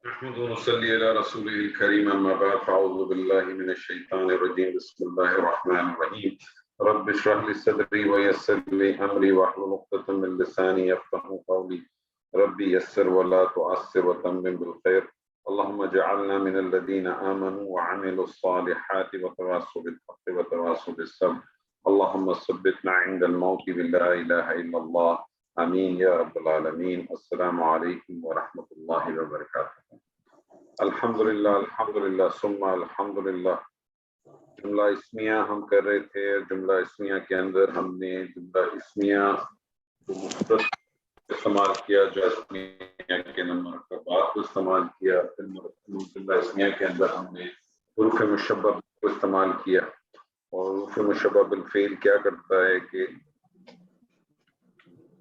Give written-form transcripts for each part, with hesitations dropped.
نحمد ونصلي على رسوله الكريم أما بعد فأعوذ بالله من الشيطان الرجيم بسم الله الرحمن الرحيم رب اشرح لي صدري ويسر لي أمري واحلل عقدة من لساني يفقهوا قولي ربي يسر ولا تعسر وتمم بالخير اللهم اجعلنا من الذين آمنوا وعملوا الصالحات وتواصوا بالحق وتواصوا بالصبر اللهم ثبتنا عند الموت بلا إله إلا الله آمین یا رب العالمین. السلام علیکم ورحمۃ اللہ وبرکاتہ. الحمدللہ ثم الحمدللہ. جملہ اسمیہ ہم کر رہے تھے. جملہ اسمیہ کے اندر ہم نے جملہ اسمیہ کو مفرد استعمال کیا، جو اسمیہ کے نمبر کا بعد کو استعمال کیا. پھر جملہ اسمیہ کے اندر ہم نے حروف مشبہ کو استعمال کیا. اور حروف مشبہ بالفعل کیا کرتا ہے کہ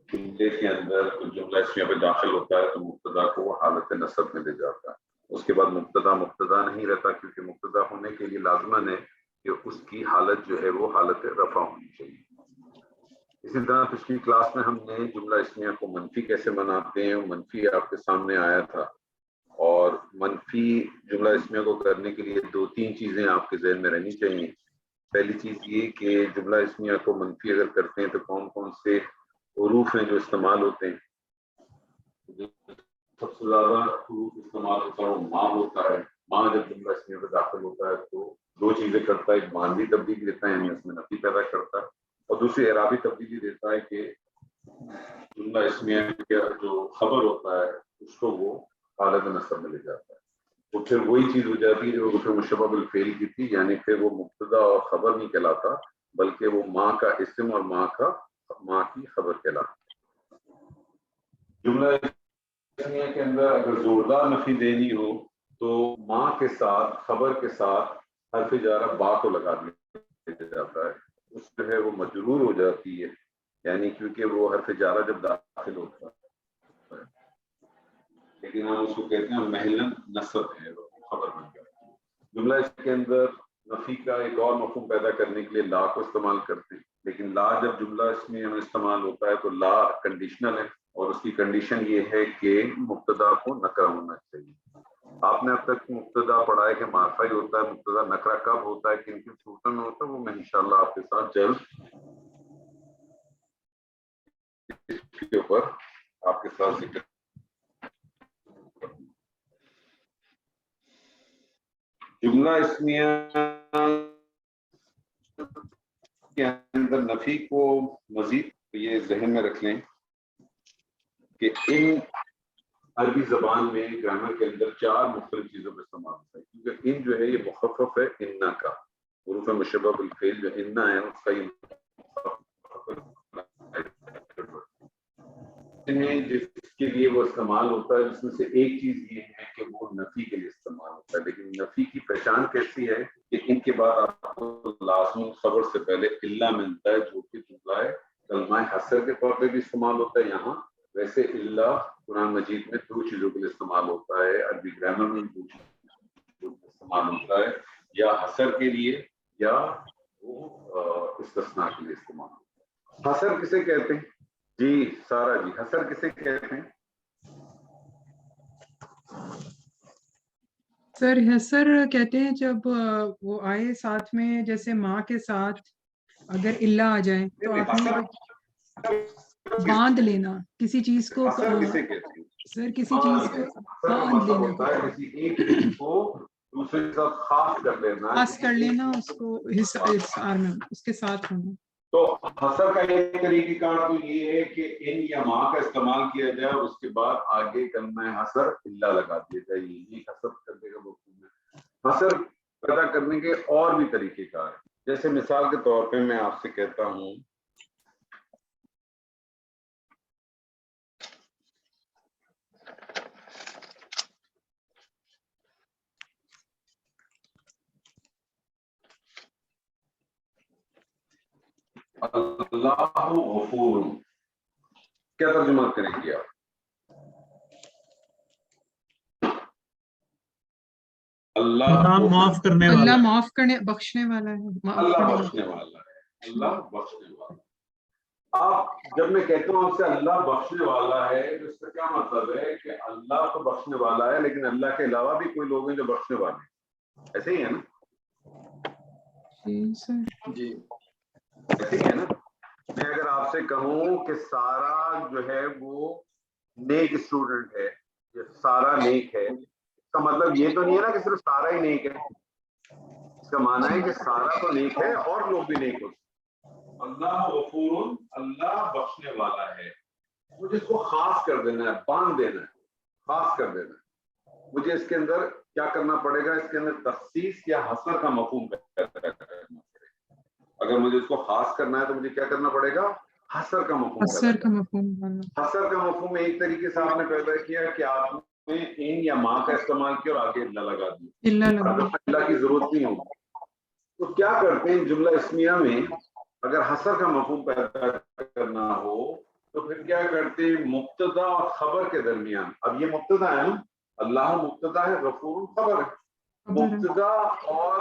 جملے کے اندر جملہ اسمیہ پہ داخل ہوتا ہے تو مبتدا کو وہ حالت نصب میں لے جاتا ہے. اس کے بعد مبتدا نہیں رہتا، کیونکہ مبتدا ہونے کے لیے لازماً ہے کہ اس کی حالت جو ہے وہ حالت رفع ہونی چاہیے. اسی طرح پچھلی کلاس میں ہم نے جملہ اسمیہ کو منفی کیسے بناتے ہیں، منفی آپ کے سامنے آیا تھا. اور منفی جملہ اسمیہ کو کرنے کے لیے 2-3 چیزیں آپ کے ذہن میں رہنی چاہیے. پہلی چیز یہ کہ جملہ اسمیہ کو منفی اگر کرتے ہیں تو کون کون سے حروف ہیں جو استعمال ہوتے ہیں. سب سے زیادہ حروف استعمال ہوتا ہے وہ ماں ہوتا ہے. ماں جب جملہ اسمیہ میں داخل ہوتا ہے تو 2 چیزیں کرتا ہے. ایک مانوی تبدیلی دیتا ہے، یعنی اس میں نفی پیدا کرتا ہے، اور دوسری اعرابی تبدیلی دیتا ہے کہ جملہ اسمیہ کا جو خبر ہوتا ہے اس کو وہ حالت نصب میں لے جاتا ہے. تو پھر وہی چیز ہو جاتی ہے جو حروف مشبہ بالفعل کی تھی، یعنی پھر وہ مبتدا اور خبر نہیں کہلاتا بلکہ وہ ماں کا اسم اور ماں کی خبر کہلاتا. جملہ اسمیہ کے اندر اگر زوردار نفی دینی ہو تو ماں کے ساتھ خبر کے ساتھ حرف جارہ با کو لگا دیا جاتا ہے. اس جو ہے وہ مجرور ہو جاتی ہے، یعنی کیونکہ وہ حرف جارہ جب داخل ہوتا ہے، لیکن ہم اس کو کہتے ہیں محلاً نصب ہے، خبر بن جاتی ہے. جملہ اس کے اندر نفی کا ایک اور مفہوم پیدا کرنے کے لیے لا کو استعمال کرتے ہیں، لیکن لا جب جملہ اسمیہ میں استعمال ہوتا ہے تو لا کنڈیشنل ہے، اور اس کی کنڈیشن یہ ہے کہ مبتدا کو نکرہ ہونا چاہیے. آپ نے اب تک مبتدا پڑھا ہے کہ معرفہ ہی ہوتا ہے. مبتدا نکرہ کب ہوتا ہے، کن کن صورتوں میں ہوتا ہے، وہ میں انشاءاللہ آپ کے ساتھ جلد اس کے اوپر آپ کے ساتھ ذکر. جملہ اسمیہ کے اندر نفی کو مزید یہ ذہن میں رکھ لیں کہ ان عربی زبان میں گرامر کے اندر 4 مختلف چیزوں کا استعمال ہوتا ہے، کیونکہ ان جو ہے یہ مخفف ہے انا کا. حروف مشبہ بالفعل جو انا ہے اس کا یہ جس کے لیے وہ استعمال ہوتا ہے، جس میں سے ایک چیز یہ ہے کہ وہ نفی کے لیے استعمال ہوتا ہے. لیکن نفی کی پہچان کیسی ہے کہ ان کے بعد آپ کو لازم خبر سے پہلے الا ملتا ہے، جو کہ جملہ ہے کلمہ حسر کے طور پہ بھی استعمال ہوتا ہے. یہاں ویسے اللہ قرآن مجید میں 2 چیزوں کے لیے استعمال ہوتا ہے. عربی گرامر میں 2 چیزوں کے استعمال ہوتا ہے، یا حسر کے لیے یا وہ استثناء کے لیے استعمال ہوتا ہے. حسر کسے کہتے ہیں؟ جی سارا جی، حسر کسے کہتے ہیں؟ سر حسر کہتے ہیں جب وہ آئے ساتھ میں، جیسے ماں کے ساتھ اگر اللہ آ جائے تو آپ نے باندھ لینا کسی چیز کو. حسر کسے کہتے ہیں؟ سر کسی چیز کو باندھ لینا، کسی ایک چیز کو دوسرے کے ساتھ خاص کر لینا، خاص کر لینا، اس کو حصار میں اس کے ساتھ ہونا. تو حسر کا ایک طریقہ کار تو یہ ہے کہ ان یا ماں کا استعمال کیا جائے اور اس کے بعد آگے کلمہ حسر اللہ لگا دیا جائے. یہ حسر کرنے کا مفہوم ہے. حسر پیدا کرنے کے اور بھی طریقہ کار ہیں. جیسے مثال کے طور پہ میں آپ سے کہتا ہوں اللہ غفور، کیا ترجمہ کریں گے آپ؟ اللہ معاف کرنے والا، اللہ معاف کرنے بخشنے والا ہے. اللہ بخشنے والا ہے. اللہ بخشنے والا. آپ جب میں کہتا ہوں آپ سے اللہ بخشنے والا ہے تو اس کا کیا مطلب ہے کہ اللہ تو بخشنے والا ہے لیکن اللہ کے علاوہ بھی کوئی لوگ ہیں جو بخشنے والے ہیں، ایسے ہی ہے نا؟ جی ایسے ہی ہے نا؟ میں اگر آپ سے کہوں کہ سارا جو ہے وہ نیک اسٹوڈنٹ ہے، سارا نیک ہے، اس کا مطلب یہ تو نہیں ہے نا کہ صرف سارا ہی نیک ہے، اس کا معنی ہے کہ سارا تو نیک ہے اور لوگ بھی نیک ہوتے ہیں۔ اللہ غفور، اللہ بخشنے والا ہے، مجھے اس کو خاص کر دینا ہے، باندھ دینا ہے، خاص کر دینا ہے۔ مجھے اس کے اندر کیا کرنا پڑے گا؟ اس کے اندر تخصیص یا حصر کا مفہوم پیدا کرنا پڑے گا۔ اگر مجھے اس کو خاص کرنا ہے تو مجھے کیا کرنا پڑے گا؟ حصر کا مفہوم پیدا اثر کا کرنا۔ مفہوم، حصر کا مفہوم ایک طریقے سے آپ نے پیدا کیا کہ آپ نے ان یا ماں کا استعمال کیا اور آگے اللہ لگا دیا، اللہ لگا اللہ کی ضرورت نہیں ہوگی۔ تو کیا کرتے ہیں جملہ اسمیہ میں اگر حصر کا مفہوم پیدا کرنا ہو تو پھر کیا کرتے ہیں؟ مبتدا اور خبر کے درمیان، اب یہ مبتدا ہے نا، اللہ مبتدا ہے، غفور خبر ہے، مبتدا اور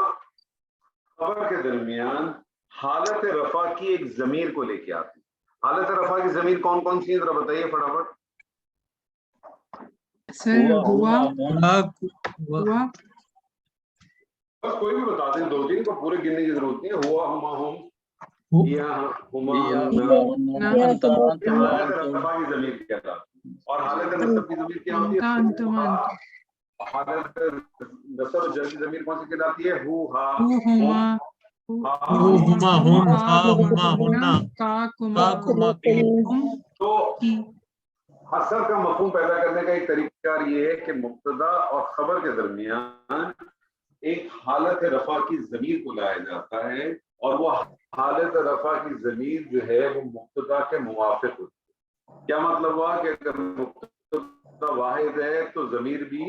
خبر کے درمیان حالت رفع کی ایک ضمیر کو لے کے آتی ہے۔ حالت رفع کی ضمیر کون کون سی ہے ذرا بتائیے فٹافٹ۔ سر ہوا بس کوئی بھی بتا دیں، دو تین کو پورے گننے کی ضرورت نہیں ہے، ہوا، ہما، ہم، یا ہما، حالت رفع کی ضمیر کیا تھا، اور حالت نصب کی ضمیر کیا ہوتی ہے؟ حالت نصب جر کی ضمیر کون سی کہلاتی ہے؟ ہو، ہا، تو حصر کا مفہوم پیدا کرنے کا ایک طریقہ کار یہ ہے کہ مبتدا اور خبر کے درمیان ایک حالت رفع کی ضمیر کو لایا جاتا ہے، اور وہ حالت رفع کی ضمیر جو ہے وہ مبتدا کے موافق ہوتی ہے۔ کیا مطلب ہوا کہ اگر مبتدا واحد ہے تو ضمیر بھی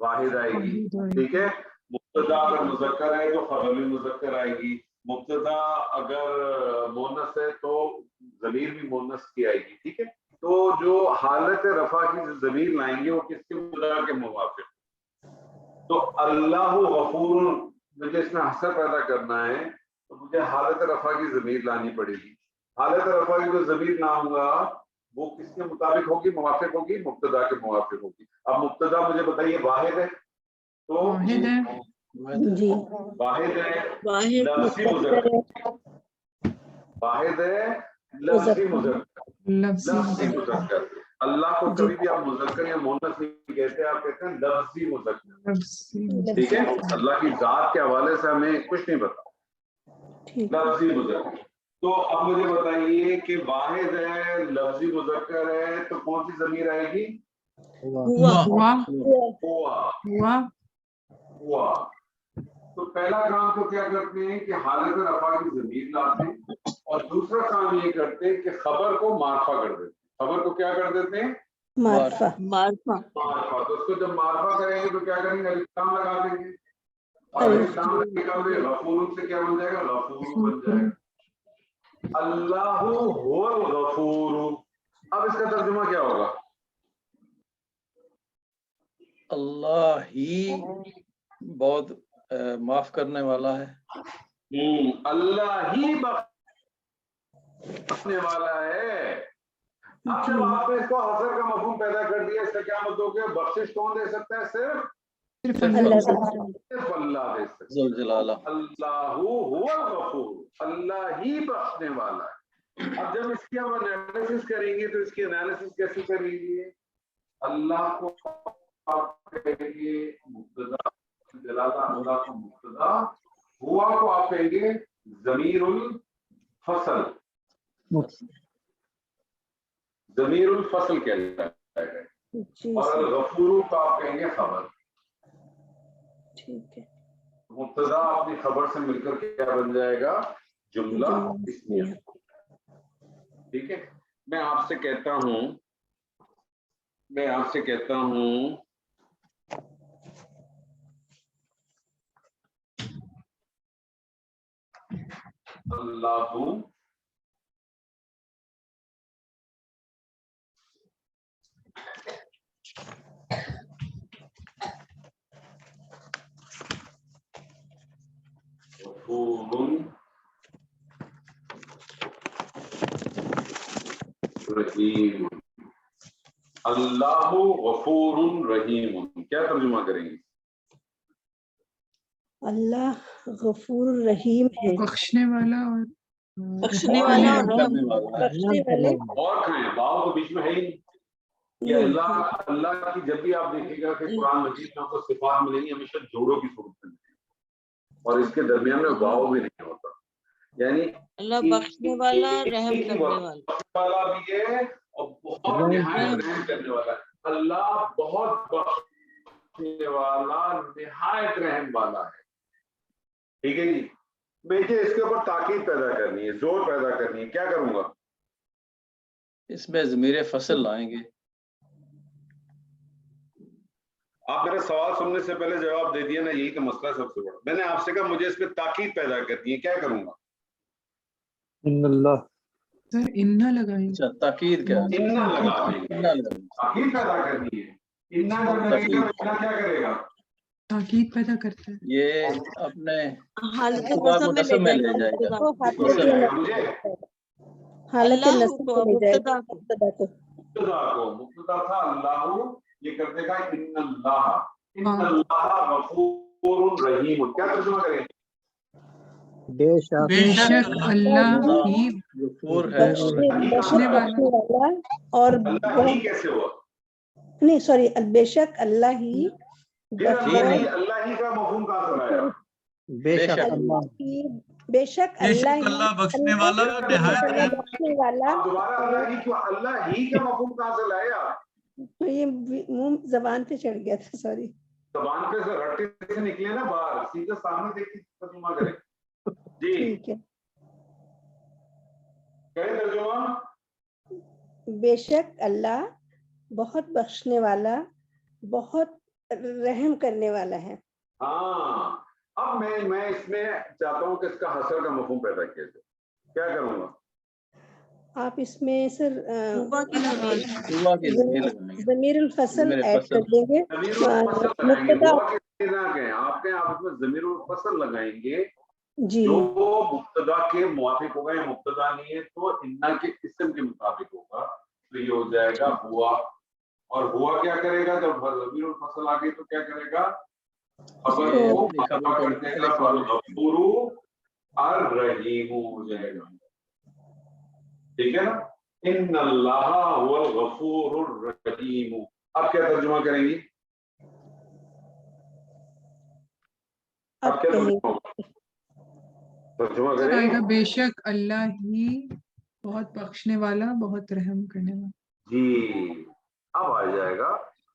واحد آئے گی، ٹھیک ہے؟ مبتدا اگر مذکر ہے تو خبر بھی مذکر آئے گی، مبتدا اگر مونث ہے تو ضمیر بھی مونث کی آئے گی، ٹھیک ہے؟ تو جو حالت رفع کی ضمیر لائیں گے وہ کس کے مبتدا کے موافق؟ تو اللہ غفور، مجھے اس میں حصر پیدا کرنا ہے تو مجھے حالت رفع کی ضمیر لانی پڑے گی۔ حالت رفع کی جو ضمیر لاؤں گا وہ کس کے مطابق ہوگی؟ موافق ہوگی، مبتدا کے موافق ہوگی۔ اب مبتدا مجھے بتائیے واحد ہے تو واحد ہے جی واحد ہے لفظی مذکر، واحد ہے لفظی مذکر، لفظی مذکر۔ اللہ کو کبھی بھی آپ مذکر یا مؤنث نہیں کہتے، آپ کہتے ہیں لفظی مذکر، ٹھیک ہے؟ اللہ کی ذات کے حوالے سے ہمیں کچھ نہیں پتا، لفظی مذکر۔ تو اب مجھے بتائیے کہ واحد ہے، لفظی مذکر ہے، تو کون سی ضمیر آئے گی؟ ہوا۔ تو پہلا کام تو کیا کرتے ہیں کہ حالت رفع کی ضمیر لاتے ہیں، اور دوسرا کام یہ کرتے ہیں کہ خبر کو معرفہ کر دیتے ہیں۔ خبر کو کیا کر دیتے ہیں؟ معرفہ۔ معرفہ۔ تو اس کو جب معرفہ کریں گے تو کیا کریں گے؟ الف لام لگا دیں گے، اور الف لام نکال دیں، غفور سے کیا بن جائے گا؟ غفور بن جائے گا۔ اللہ هو الغفور۔ اب اس کا ترجمہ کیا ہوگا؟ اللہ ہی بہت معاف کرنے والا ہے، اللہ ہی بخشنے والا ہے۔ اب جب آپ نے اس کو حصر کا مفہوم پیدا کر دیا، اس کا کیا مطلب ہو گیا؟ بخشش کون دے سکتا ہے؟ صرف اللہ دے سکتا ہے۔ ذوالجلالہ۔ اللہ هو الغفور، اللہ ہی بخشنے والا ہے۔ اب جب اس کی ہم انالیسس کریں گے تو اس کی انالیسس کیسے کریں گے؟ اللہ کو آپ کہیں گے مبتدا، جلالہ اللہ کو مبتدا، ہوا کو آپ کہیں گے ضمیر الفصل، ضمیر الفصل کہلاتا ہے، اور الغفور کو آپ کہیں گے خبر۔ ٹھیک ہے، مبتدا اپنی خبر سے مل کر کیا بن جائے گا؟ جملہ اسمیہ، ٹھیک ہے؟ میں آپ سے کہتا ہوں اللہ غفور रहीम, अल्लाह गफूरुन रहीम, क्या तर्जुमा करेंगे? अल्लाह गफूर रहीम है, बख्शने वाला और बख्शने वाला और रहम करने वाला है। बख्शने वाले। और खाएं, वाव तो बीच में है ही नहीं। ये अल्लाह अल्लाह की जब भी आप देखिएगा कि कुरान मजीद में आपको सिफात मिलेंगी हमेशा जोड़ों की सूरत में मिलेंगी और इसके दरमियान में वाव भी नहीं होता, यानी अल्लाह बख्शने वाला रहम करने वाला भी है और बहुत निहायत रहम करने वाला है। अल्लाह बहुत बख्शने वाला निहायत रहम वाला है। ठीक है जी, मुझे इसके ऊपर ताकीद पैदा करनी है, जोर पैदा करनी है, क्या करूंगा? इसमें ज़मीर फसल लाएंगे। आप मेरा सवाल सुनने से पहले जवाब दे दिया ना, यही तो मसला सबसे बड़ा। मैंने आपसे कहा मुझे इस पे ताकीद पैदा करनी है, क्या करूंगा? इन्नल्लाह, सर इन्ना लगाएंगे। अच्छा, ताकीद क्या है? इन्ना लगा देंगे, इन्ना लगाएंगे। ताकीद पैदा करनी है। इन्ना जब लगेगा तो इन्ना क्या करेगा? ताकीद पैदा करता है। ये अपने हालत खुदा को नस्ब नस्ब में में ले ले जाएगा जाएगा। वो हालत क्या करेगा मुझे? हालत अल्लाह नस्ब को, में ले जाएगा, मुब्तदा को। मुब्तदा को। मुब्तदा को, मुब्तदा था अल्लाह, ये कर देगा इन्नल्लाह, इन्नल्लाह गफूरुन रहीम, क्या तर्जुमा करें? बेशक बेशक अल्लाह ही गफूर है और रहीम। बख्शने बख्शने वाला और अल्लाह ही कैसे हुआ? नहीं सॉरी, बेशक अल्लाह ही फिर नहीं। अल्लाह ही का मफहूम कहाँ से लाया? बेशक अल्लाह की, बेशक अल्लाह ही अल्लाह बख्शने वाला निहायत रहम। बख्शने वाला। आप दोबारा अल्लाह ही क्यों? अल्लाह ही का मफहूम कहाँ से लाया? तो ये मुंह जबान पे चढ़ गया था, सॉरी। जबान पे से रट्टे से निकले ना बाहर, सीधे सामने देखिए तर्जुमा करें जी। ठीक है, करें तर्जुमा। बेशक अल्लाह बहुत बख्शने वाला, बहुत रहम करने वाला है। हाँ, अब मैं इसमें चाहता हूँ कि इसका हसर का मफहूम पैदा किया जाए, क्या करूँगा? आप इसमें सर हुआ की ज़मीर। हुआ की ज़मीर लगाएंगे। ज़मीरुल फसल ज़मीरुल ऐड फसल। कर देंगे। ज़मीरुल फसल लगाएंगे, मुब्तदा, हुआ के ना कहें, आपके आप इसमें ज़मीरुल फसल लगाएंगे जी जो मुब्तदा के मुवाफिक होगा, या मुब्तदा नहीं है तो इन्ना के इस्म के मुताबिक होगा, तो ये हो जाएगा हुआ। और हुआ क्या करेगा? जब ज़मीरुल फसल आ गई तो क्या करेगा? खबर को मर्फा कर देगा, गफूरु अर्रहीम हो जाएगा। ठीक है ना? इन्नल्लाहा हुवल गफूरुर रहीम। अब क्या तर्जुमा करेंगी? अब क्या तर्जुमा होगा? तर्जुमा सर आएगा करें बेशक अल्लाह ही बहुत बख्शने वाला, बहुत रहम करने वाला। जी। अब आ जाएगा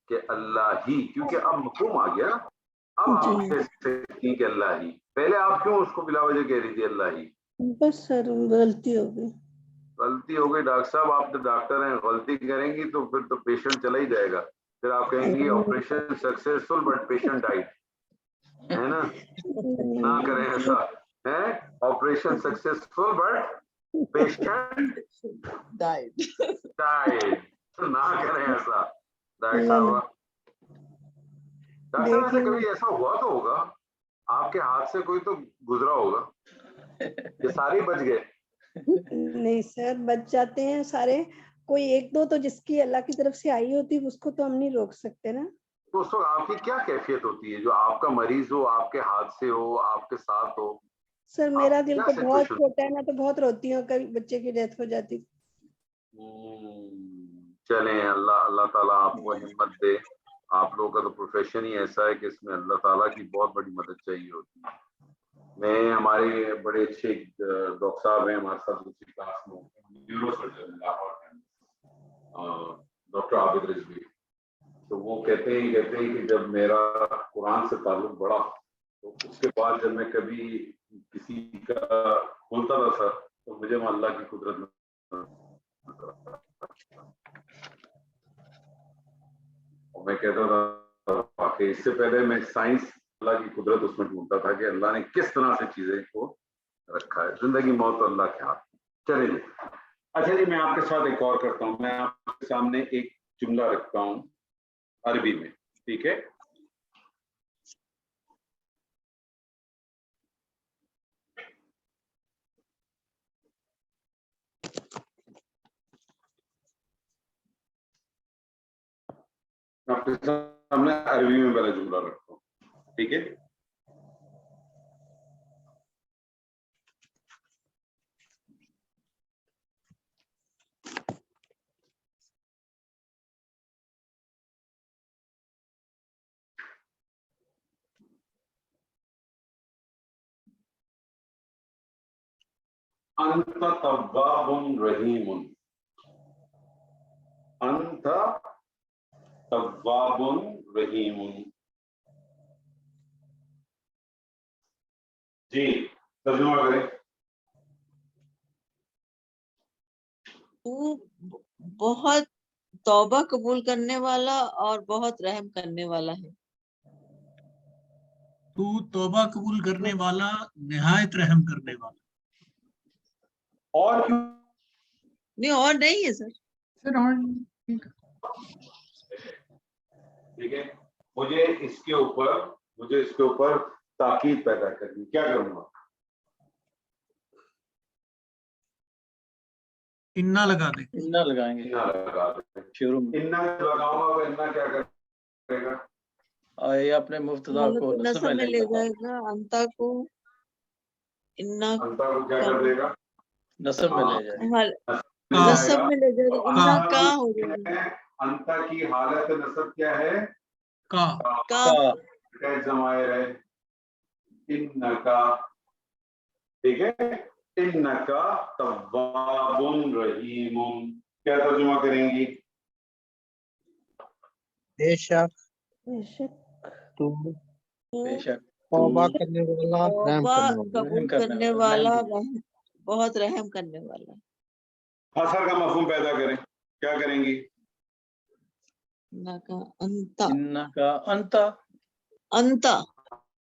कि अल्लाह ही, क्योंकि अब मफहूम आ गया ना। अब आप जी। कह सकती हैं कि अल्लाह ही। पहले आप क्यों उसको बिला वजह कह रही थी अल्लाह ही? बस सर गलती हो गई। गलती हो गई डॉक्टर साहब, आप तो डॉक्टर हैं, गलती करेंगी तो फिर तो पेशेंट चला ही जाएगा। फिर आप कहेंगी operation successful but patient died, है ना? ना करें ऐसा, है? Operation successful but patient died. Died, तो ना करें ऐसा डॉक्टर साहब। डॉक्टर वैसे कभी ऐसा हुआ तो होगा, आपके हाथ से कोई तो गुजरा होगा, ये सारे बच गए। नहीं सर, बच जाते हैं सारे, कोई एक दो तो जिसकी अल्लाह की तरफ से आई होती उसको तो हम नहीं रोक सकते ना। तो उस वक्त आपकी क्या कैफियत होती है, जो आपका मरीज हो, आपके हाथ से हो, आपके साथ हो? सर मेरा दिल क्या तो बहुत situation? छोटा है, मैं तो बहुत रोती हूँ, कभी बच्चे की डेथ हो जाती। चलें, अल्लाह अल्लाह ताला आपको हिम्मत दे। आप लोगों का तो प्रोफेशन ही ऐसा है कि इसमें अल्लाह ताला की बहुत बड़ी मदद चाहिए होती है। मैं, हमारे बड़े अच्छे डॉक्टर साहब हैं हमारे साथ दूसरी क्लास में, न्यूरो सर्जन लाहौर में, डॉक्टर आबिद रिजवी। तो वो कहते हैं कि जब मेरा कुरान से ताल्लुक बढ़ा तो उसके बाद जब मैं कभी किसी का खोलता था सर, तो मुझे अल्लाह की कुदरत में, और मैं कहता था कि इससे पहले मैं साइंस, अल्लाह की कुदरत उसमें ढूंढता था कि अल्लाह ने किस तरह से चीजें को रखा है। जिंदगी मौत तो अल्लाह के हाथ। चलिए, अच्छा जी, मैं आपके साथ एक और करता हूँ। मैं आपके सामने एक जुमला रखता हूँ अरबी में, ठीक है? आपके सामने अरबी में पहले जुमला रखता हूँ, ठीक है। अंत तव्वाबुन रहीमुन, अंत तव्वाबुन रहीमुन। जी तर्जुमा करें। तू बहुत तौबा कबूल करने वाला और बहुत रहम करने वाला है। तू तौबा कबूल करने वाला, निहायत रहम करने वाला। और क्यों? नहीं और नहीं है सर। सर और ठीक है, मुझे इसके ऊपर ताकीद पैदा करनी, क्या करूंगा? इन्ना लगा दे। इन्ना लगाएंगे इन्ना लगा दें। शुरू में। इन्ना लगाऊंगा तो इन्ना क्या करेगा? ये अपने मुफ्तदा को नस्ब में ले ले जाएगा, जाएगा, अंता को इन्ना अंता को क्या कर देगा? नस्ब में ले जाएगा। नस्ब में ले जाएगा, इन्ना का हो जाएगा। अंता की हालत नस्ब क्या है? का। का जमायर है, इन्नका, ठीक है। इन्नका तव्वाबुन रहीमुन, क्या तर्जुमा करेंगी? बेशक बेशक तू बेशक तौबा करने वाला रहम तौबा करने वाला। कबूल करने वाला, बहुत रहम करने वाला। हसर का मफहूम पैदा करें, क्या करेंगी? इन्ना का अंता, इन्ना का अंता, अंता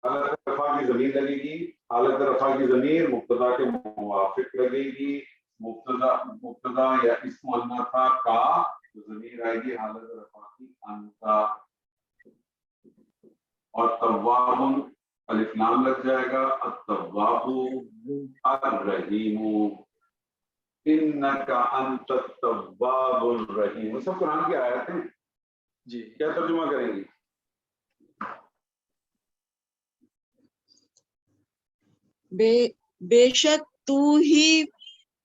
हालत रफा की ज़मीर लगेगी, हालत रफा की ज़मीर मुब्तदा के मुवाफिक लगेगी। मुब्तदा या इस्म अन्ना था का, तो ज़मीर आएगी हालत रफा की अंता। और तव्वाबुन अलिफ लाम लग जाएगा, अत-तव्वाबु अर-रहीमु, इन्नका अंत तव्वाबुर रहीम। सब कुरान की आयतें हैं। जी क्या तर्जुमा करेंगी? बेशक तू ही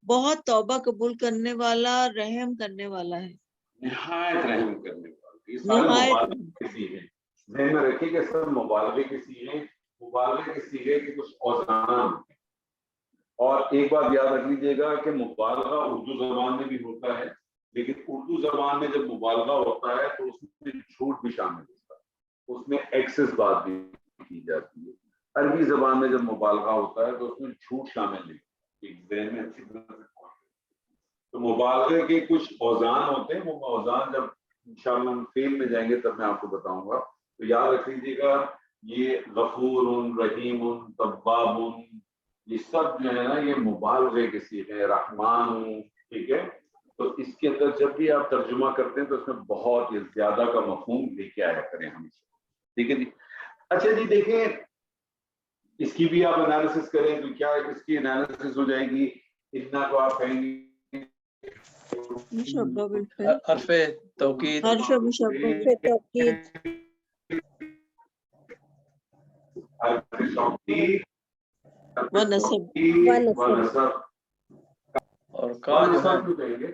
बहुत तौबा कबूल करने वाला, रहम करने वाला है। निहायत रहम करने वाला। ये सारे निहायत मुबालगे की सीगे, ध्यान में रखिए कि सब मुबालगे की सीगे, मुबालगे की सीगे के कुछ औज़ान। और एक बात याद रख लीजिएगा कि मुबालगा उर्दू जबान में भी होता है, लेकिन उर्दू जबान में जब मुबालगा होता है तो उसमें झूठ भी शामिल होता है, उसमें एक्सेस बात भी की जाती है। अरबी जबान में जब मुबालगा होता है तो उसमें झूठ शामिल नहीं, एक ज़हन में अच्छी तरह से। तो मुबालगे के कुछ औज़ान होते हैं, वो औज़ान जब इंशाअल्लाह हम फेल में जाएंगे तब मैं आपको बताऊंगा। तो याद रख लीजिएगा, ये गफूरुन, रहीमुन, तव्वाबुन, ये सब जो है ना ये मुबालगे के सीगे, रहमान, ठीक है। तो इसके अंदर जब भी आप तर्जुमा करते हैं तो इसमें बहुत ही ज्यादा का मफहूम लेके आया करें हमेशा, ठीक है जी। अच्छा जी, देखें इसकी भी आप एनालिसिस करें तो क्या इसकी एनालिसिस हो जाएगी? इतना को आप कहेंगे हर्फे तौकीद, व नसब और का जो है कहेंगे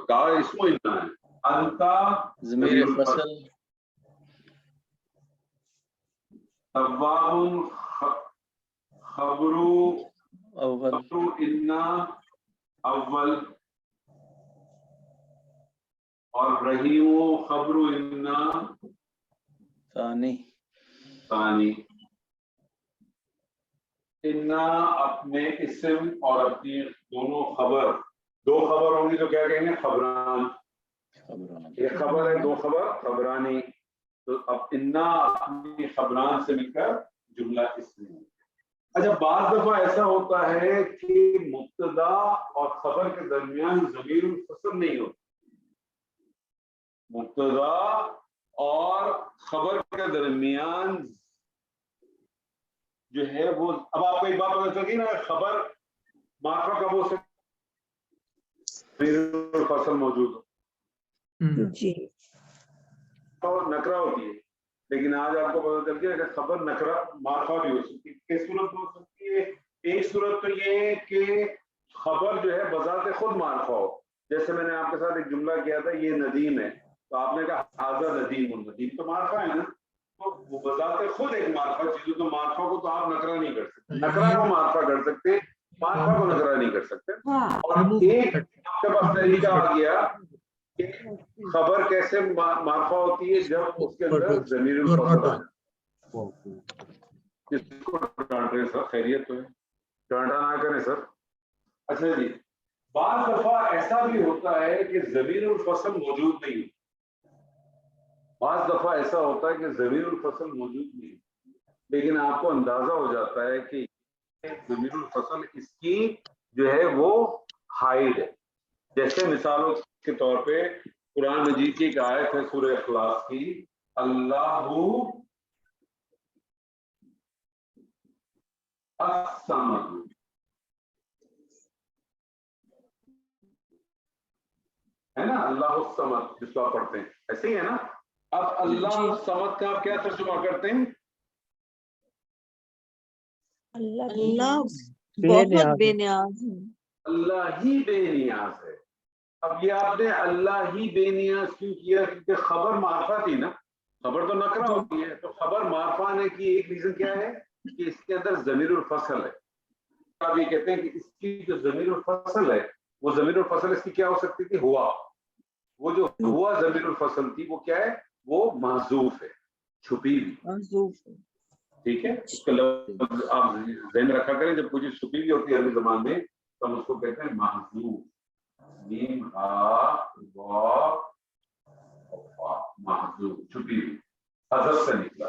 का इसको इतना है अंता ज़मीर फसल, तव्वाबुन खबरू अव्वल, इन्ना अव्वल, और रहीमो खबरू इन्ना सानी, सानी। इन्ना अपने इस्म और अपनी दोनों खबर, दो खबर होंगी तो क्या कहेंगे? खबरान। एक खबर है, दो खबर, खबरानी। तो अब इन्ना अपनी खबरान से मिलकर जुमला इस्म। अच्छा, बाज़ दफा ऐसा होता है कि मुब्तदा और खबर के दरमियान ज़मीर मुफ़स्सल नहीं होती। मुब्तदा और खबर के दरमियान जो है वो, अब आपको एक बात पता चली ना, खबर मार्फा कब हो सकती फसल मौजूद हो। जी नकरा होती है, लेकिन आज आपको पता चल गया कि खबर नकरा मारफा भी हो सकती है। किस सूरत में हो सकती है? एक सूरत तो ये है कि खबर जो है बजाते खुद मारफा हो। जैसे मैंने आपके साथ एक जुमला किया था, ये नदीम है, तो आपने कहा हाजा नदीम, नदीम तो मारफा है ना, तो वो बजाते खुद एक मारफा चीज, तो मारफा को तो आप नकरा नहीं कर सकते, नकरा को मारफा कर सकते, मारफा को नकरा नहीं कर सकते। और एक आपके पास तरीका आ गया कि खबर कैसे मारफा होती है, जब उसके अंदर ज़मीरुल फ़स्ल आ जाए। किसको डांट रहे सर? खैरियत तो है, डांटा ना करें सर। अच्छा जी, बाज़ दफा ऐसा भी होता है कि ज़मीरुल फ़स्ल मौजूद नहीं, बाज़ दफा ऐसा होता है कि ज़मीरुल फ़स्ल मौजूद नहीं, लेकिन आपको अंदाजा हो जाता है कि ज़मीरुल फ़स्ल इसकी जो है वो हाइड है। जैसे मिसालों के तौर पे कुरान मजीद की एक आयत है सूरह इखलास की, अल्लाहु अस्समद, है ना, अल्लाह समद जिसको आप पढ़ते हैं, ऐसे ही है ना। अब अल्लाह समद का आप क्या तर्जुमा करते हैं? अल्लाह बहुत बेनियाज है, अल्लाह ही बेनियाज है। अब ये आपने अल्लाह ही बेनियाज क्यों किया? क्योंकि खबर मारफा थी ना, खबर तो नकरा होती है, तो खबर मारफा आने की एक रीजन क्या है कि इसके अंदर ज़मीरुल फ़स्ल है। आप ये कहते हैं कि इसकी जो ज़मीरुल फ़स्ल है, वो ज़मीरुल फ़स्ल इसकी क्या हो सकती थी? हुआ। वो जो हुआ ज़मीरुल फ़स्ल थी वो क्या है? वो महज़ूफ है, छुपी हुई। ठीक है, उसका लफ्ज़ आप ज़हन में रखा करें, जब कोई चीज़ छुपी हुई होती है अरबी ज़बान में तो हम उसको कहते हैं महज़ूफ। मीम हा वा महज़ूफ, छुपी हुई, हज़फ से निकला।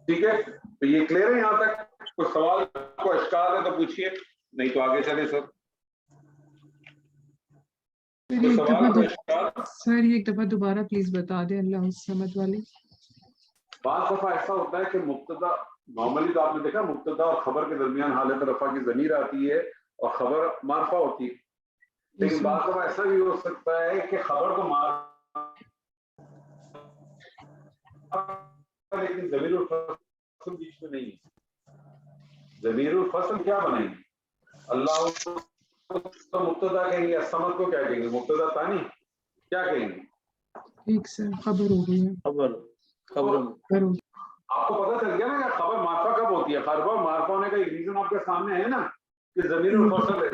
ठीक है, तो ये क्लियर है यहाँ तक? कोई सवाल को इश्काल है तो पूछिए, नहीं तो आगे चले सर। सर ये एक दफा दोबारा प्लीज बता दें अल्लाह समद वाली। बात दफा ऐसा होता है कि मुब्तदा, नॉर्मली तो आपने देखा मुब्तदा और खबर के दरमियान हालत रफा की ज़मीर आती है और खबर मारफा होती है, लेकिन बात दफा ऐसा भी हो सकता है कि खबर को लेकिन ज़मीरुल फ़स्ल बीच में नहीं है। ज़मीरुल फ़स्ल क्या बनेंगे? अल्लाह तो मुब्तदा कहेंगे, समद को क्या कहेंगे? मुब्तदा तानी क्या कहेंगे? ठीक सर, खबर हो गई है। खबर आपको पता चल गया ना कि खबर मारफा कब होती है? खबर मारफा होने का एक रीजन आपके सामने है ना कि ज़मीरुल फ़स्ल है।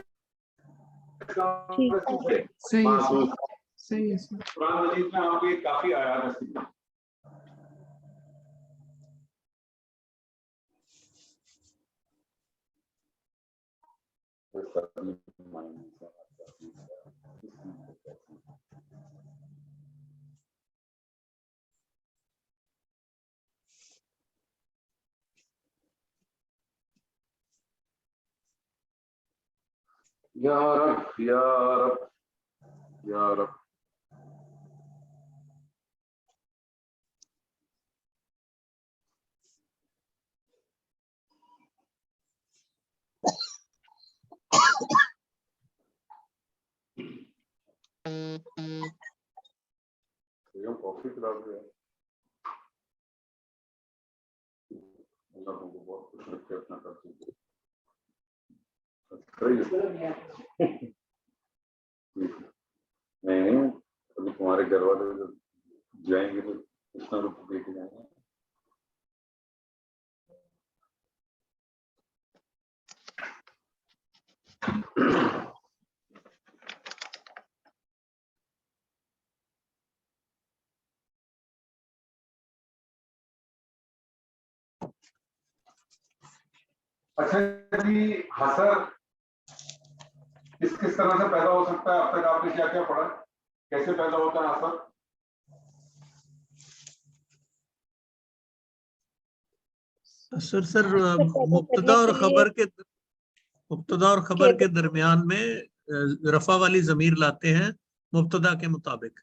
सही है, सही है सर। कुरान मजीद में आपको ये काफी आयात है। या रब या रब या रब। कॉफी पिला दो, अल्लाह को बहुत खुश रखे अपना करते। नहीं, अभी तुम्हारे घर वाले जब जाएंगे तो कुछ ना कुछ देखे जाएंगे। अच्छा जी, हसर किस तरह से पैदा हो सकता है? अब तक आपने क्या क्या पढ़ा, कैसे पैदा होता है हसर? सर मुब्तदा और खबर के दरमियान में रफा वाली ज़मीर लाते हैं मुब्तदा के मुताबिक।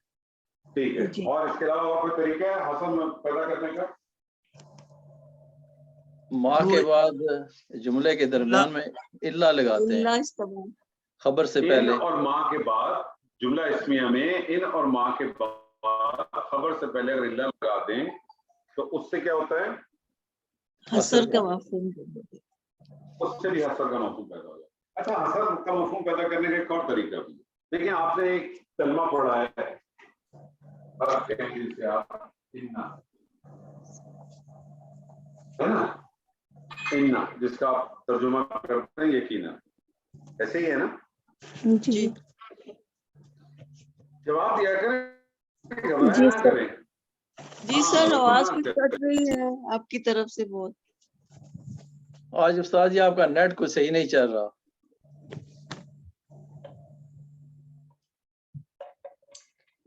ठीक है, और इसके अलावा कोई तरीका है हसन पैदा करने का? माँ के बाद जुमले के दरमियान में इल्ला लगाते हैं, खबर से पहले। इन और माँ के बाद जुमला इस्मिया में इन और माँ के बाद बाद खबर से पहले अगर इल्ला लगा दें तो उससे क्या होता है, हसर का मफहूम। उससे भी हसर का मफहूम पैदा हो जाता है। अच्छा, हसर का मफहूम पैदा करने का एक और तरीका भी है। देखिए, आपने एक कलमा पढ़ा है, से आप इन्ना, है ना, इन्ना, जिसका आप तर्जुमा करते हैं यकीना, ऐसे ही है ना? जी जवाब दिया करें, जी ना करें। जी सर, आवाज कुछ कट रही है आपकी तरफ से बहुत। आज उस्ताद जी आपका नेट कुछ सही नहीं चल रहा।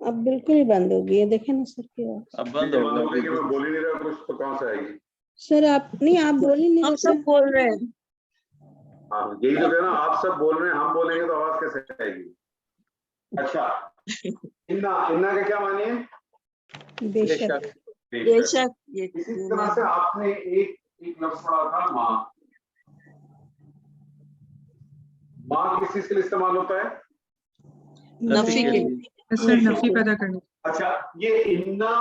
अब बिल्कुल ही बंद हो गई है, देखे ना सर की आवाज। अब बंद हो मैं गया। बोल ही नहीं रहा कुछ, तो कहाँ से आएगी? सर आप नहीं, आप बोल ही नहीं हम रहे सब सर। बोल रहे हैं। हाँ, यही तो कहना, आप सब बोल रहे हैं, हम बोलेंगे तो आवाज कैसे आएगी? अच्छा, इन्ना, इन्ना का क्या मानिए? बेशक। बेशक। ये इसी तरह से आपने एक लफ्ज पढ़ा था माँ। माँ किस चीज के लिए इस्तेमाल होता है? नफी के लिए। सर नफी पैदा करने। अच्छा, ये इन्ना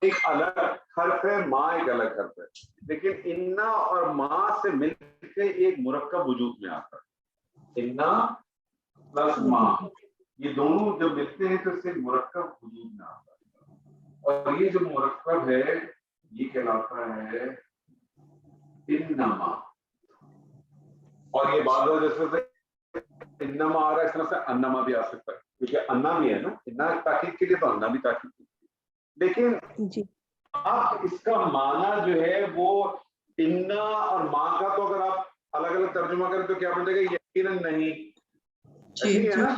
एक अलग हर्फ है, माँ एक अलग हर्फ है, लेकिन इन्ना और माँ से मिलकर एक मुरक्कब वजूद में आता है। इन्ना प्लस माँ, ये दोनों जब मिलते हैं तो इससे मुरक्कब वजूद में आता है, और ये जो मुरक्कब है ये कहलाता है इन्नमा। और ये बात जैसे इन्नमा आ रहा है, इस तरह से अन्नमा भी आ सकता है, क्योंकि अन्ना भी है ना, इन्ना ताकीद के लिए तो अन्ना भी ताकीद के लिए। लेकिन जी आप इसका माना जो है वो इन्ना और माँ का, तो अगर आप अलग अलग तर्जुमा करें तो क्या बनेगा? यकीनन नहीं, जी है ना?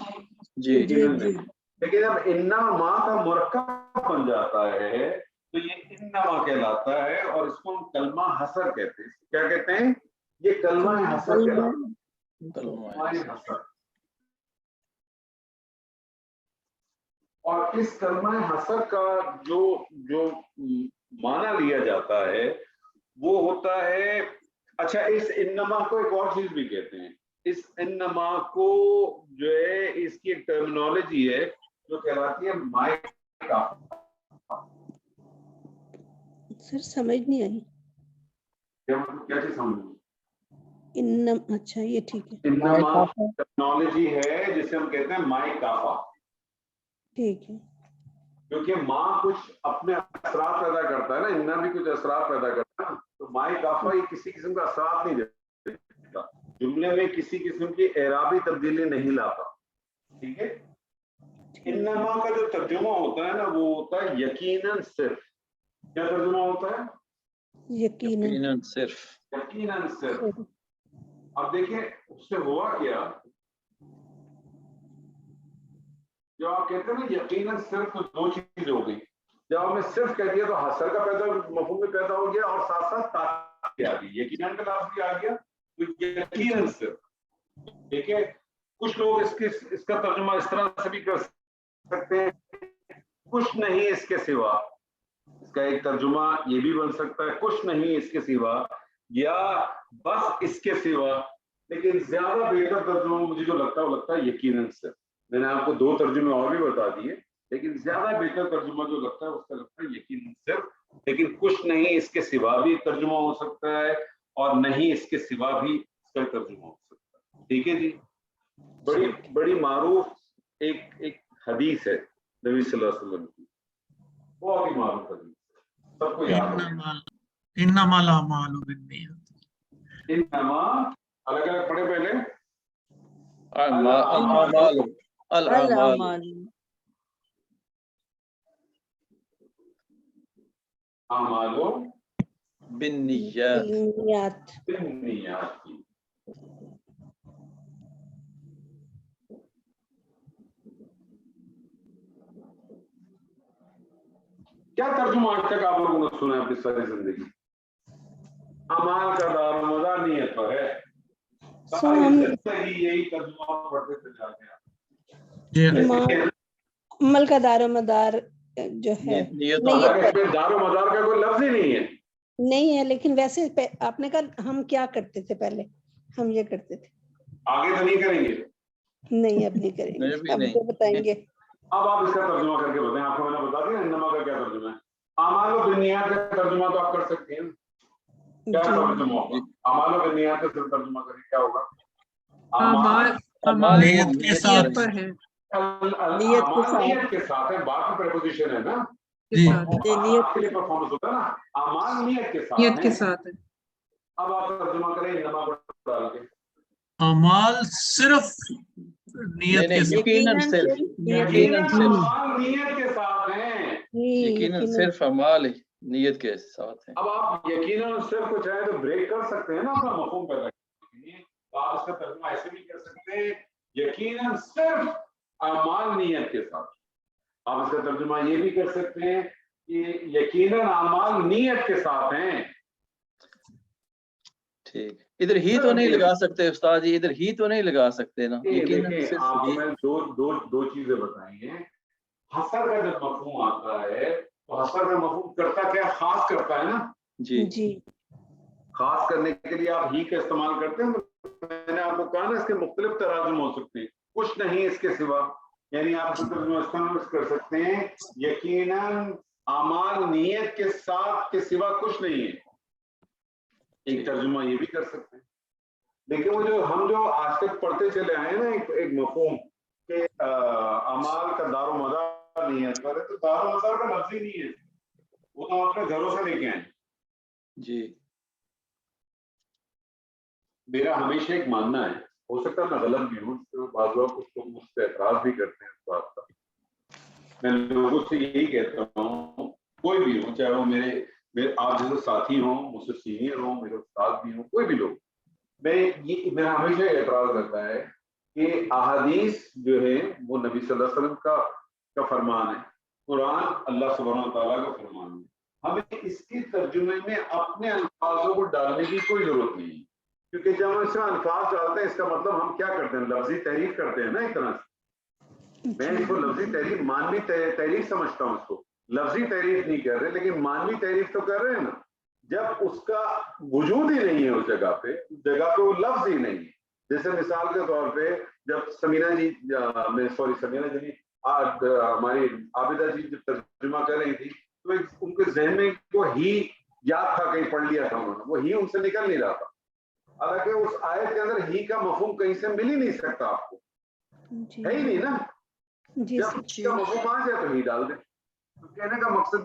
जी यकीनन नहीं। लेकिन जब इन्ना और माँ का मुरक्कब बन जाता है तो ये इन्नमा कहलाता है, और इसको हम कलमा हसर कहते हैं। क्या कहते हैं? ये कलमा हसर कहलाता है। और इस कलमा हसर का जो जो माना लिया जाता है वो होता है, अच्छा, इस इन्नमा को एक और चीज भी कहते हैं। इस इन्नमा को जो है, इसकी एक टर्मिनोलॉजी है जो कहलाती है माय काफा। सर समझ नहीं आई। क्या चीज समझ? अच्छा ये ठीक है, इन्नमा टर्मिनोलॉजी है जिसे हम कहते हैं माय काफा, ठीक है। क्योंकि माँ कुछ अपने असरात पैदा करता है ना, इन्ना भी कुछ असरात पैदा करता है, तो माय काफा ये किसी किस्म का असरात नहीं देता, जुमले में किसी किस्म की एराबी तब्दीली नहीं लाता। ठीक है? इन्नमा का जो तर्जुमा होता है ना, वो होता है यकीनन सिर्फ। क्या तर्जुमा होता है? यकीनन सिर्फ। यकीनन सिर्फ। अब देखिए उससे हुआ क्या, जब आप कहते हैं ना यकीनन सिर्फ, तो दो चीज हो गई। जब आपने सिर्फ कह दिया तो हसर का पैदा मफहूम में पैदा हो गया, और साथ साथ ताकीद आ गई, यकीनन का लफ्ज भी आ गया, तो यकीनन सिर्फ। ठीक है? कुछ लोग इसका तर्जुमा इस तरह से भी कर सकते हैं, कुछ नहीं इसके सिवा। इसका एक तर्जुमा ये भी बन सकता है, कुछ नहीं इसके सिवा, या बस इसके सिवा। लेकिन ज्यादा बेहतर तर्जुमा मुझे जो लगता है वो लगता है यकीनन सिर्फ। मैंने आपको दो तर्जुमे और भी बता दिए, लेकिन ज्यादा बेहतर तर्जुमा जो लगता है उसका लगता है यकीनन सिर्फ। लेकिन कुछ नहीं इसके सिवा भी तर्जुमा हो सकता है, और नहीं इसके सिवा भी इसका तर्जुमा हो सकता है। ठीक है जी? बड़ी बड़ी मारूफ एक हदीस है नबी सल्लल्लाहु अलैहि वसल्लम की, बहुत ही मारूफ हदीस, सबको याद है। इन्नमल अमालु बिन्नियत। इन्नमा अलग अलग पढ़े पहले। अमालो बिन्नियात। बिन्नियात की। क्या तर्जुमा आज तक आप लोगों ने सुना है अपनी सारी जिंदगी? अमाल का दारोमदार नियत पर है। सारी यही तर्जुमा पढ़ते चले जाते हैं। अमल का दारोमदार जो है, दारोमदार का कोई लफ्ज ही नहीं है, लेकिन वैसे आपने कहा हम क्या करते थे पहले, हम ये करते थे। आगे तो नहीं करेंगे? नहीं अब नहीं करेंगे, अब तो बताएंगे। अब आप इसका तर्जुमा करके बताएं। आपको मैंने बता दिया अमाल व बिन्नियात का तर्जुमा तो आप कर सकते हैं, क्या तर्जुमा होगा? अमाल व बिन्नियात का तर्जुमा करें क्या होगा? अमाल नियत के साथ पर है, नियत के साथ। नियत के साथ है, बाकी प्रेपोजिशन है ना, के साथ है, आपके लिए परफॉर्मेंस होता है ना, अमाल नियत के साथ नियत के है। साथ है। अब आप तर्जुमा करें इन्नमा को डाल के, अमाल सिर्फ नियत के साथ, यकीनन सिर्फ, यकीनन सिर्फ, अमाल नियत के साथ हैं। यकीनन सिर्फ अमाल नियत के साथ है। अब आप यकीनन सिर्फ को चाहे तो ब्रेक कर सकते हैं ना अपना मफहूम पैदा करने के लिए, तो आप इसका तर्जुमा ऐसे भी कर सकते हैं, यकीनन सिर्फ अमाल नियत के साथ। आप इसका तर्जुमा ये भी कर सकते हैं कि यकीनन अमाल नियत के साथ हैं। ठीक, इधर ही तो नहीं लगा सकते उस्ताद जी, इधर ही तो नहीं लगा सकते ना, यकीनन देखिए सिर्फ आपको ही। मैं दो चीजें बताई हैं। हसर का जब मफहूम आता है तो हसर का मफहूम करता क्या, खास करता है ना। जी जी खास करने के लिए आप ही का इस्तेमाल करते हैं। मैंने आपको कहा ना इसके मुख्तलिफ तराजुम हो सकते हैं, कुछ नहीं इसके सिवा, यानी आप इस्तेमाल कर सकते हैं यकीनन अमाल नियत के साथ के सिवा कुछ नहीं है, एक तर्जुमा ये भी कर सकते हैं। लेकिन वो जो आज तक पढ़ते चले आए ना एक मफहूम के अमाल का दारो मदार नियत पर है, तो दारो मदार का लफ्ज ही नहीं है, वो तो अपने घरों से लेके आए। जी, मेरा हमेशा एक मानना है, हो सकता है मैं गलत भी हूँ, तो बाज़ लोग कुछ लोग मुझसे एतराज भी करते हैं इस बात का। मैं लोगों से यही कहता हूँ, कोई भी हो, चाहे वो मेरे आप जैसे साथी हो, मुझसे सीनियर हो, मेरे उस्ताद भी हो, कोई भी लोग, मेरा हमेशा एतराज रहता है कि अहादीस जो है वो नबी सल्लल्लाहु अलैहि वसल्लम का फरमान है, कुरान अल्लाह सुब्हानहू व तआला का फरमान है, हमें इसके तर्जुमे में अपने अल्फाजों को डालने की कोई जरूरत नहीं है, क्योंकि जब हम इसमें अल्फाज डालते हैं इसका मतलब हम क्या करते हैं, लफ्जी तहरीफ करते हैं ना एक तरह से। मैं इसको लफ्जी तहरीफ, मानवी तहरीफ समझता हूँ इसको, लफ्जी तहरीफ नहीं कर रहे, लेकिन मानवी तहरीफ तो कर रहे हैं ना। जब उसका वजूद ही नहीं है उस जगह पे वो लफ्ज ही नहीं है। जैसे मिसाल के तौर पे जब समीना जी हमारी आबिदा जी जब तर्जुमा कर रही थी तो उनके जहन में वो ही याद था, कहीं पढ़ लिया था उन्होंने, वो ही उनसे निकल नहीं रहा था। हालांकि उस आयत के अंदर ही का मफहूम कहीं से मिल ही नहीं सकता आपको, है ही नहीं ना। जब इसका मफहूम आ जाए तो ही डाल दे। तो कहने का मकसद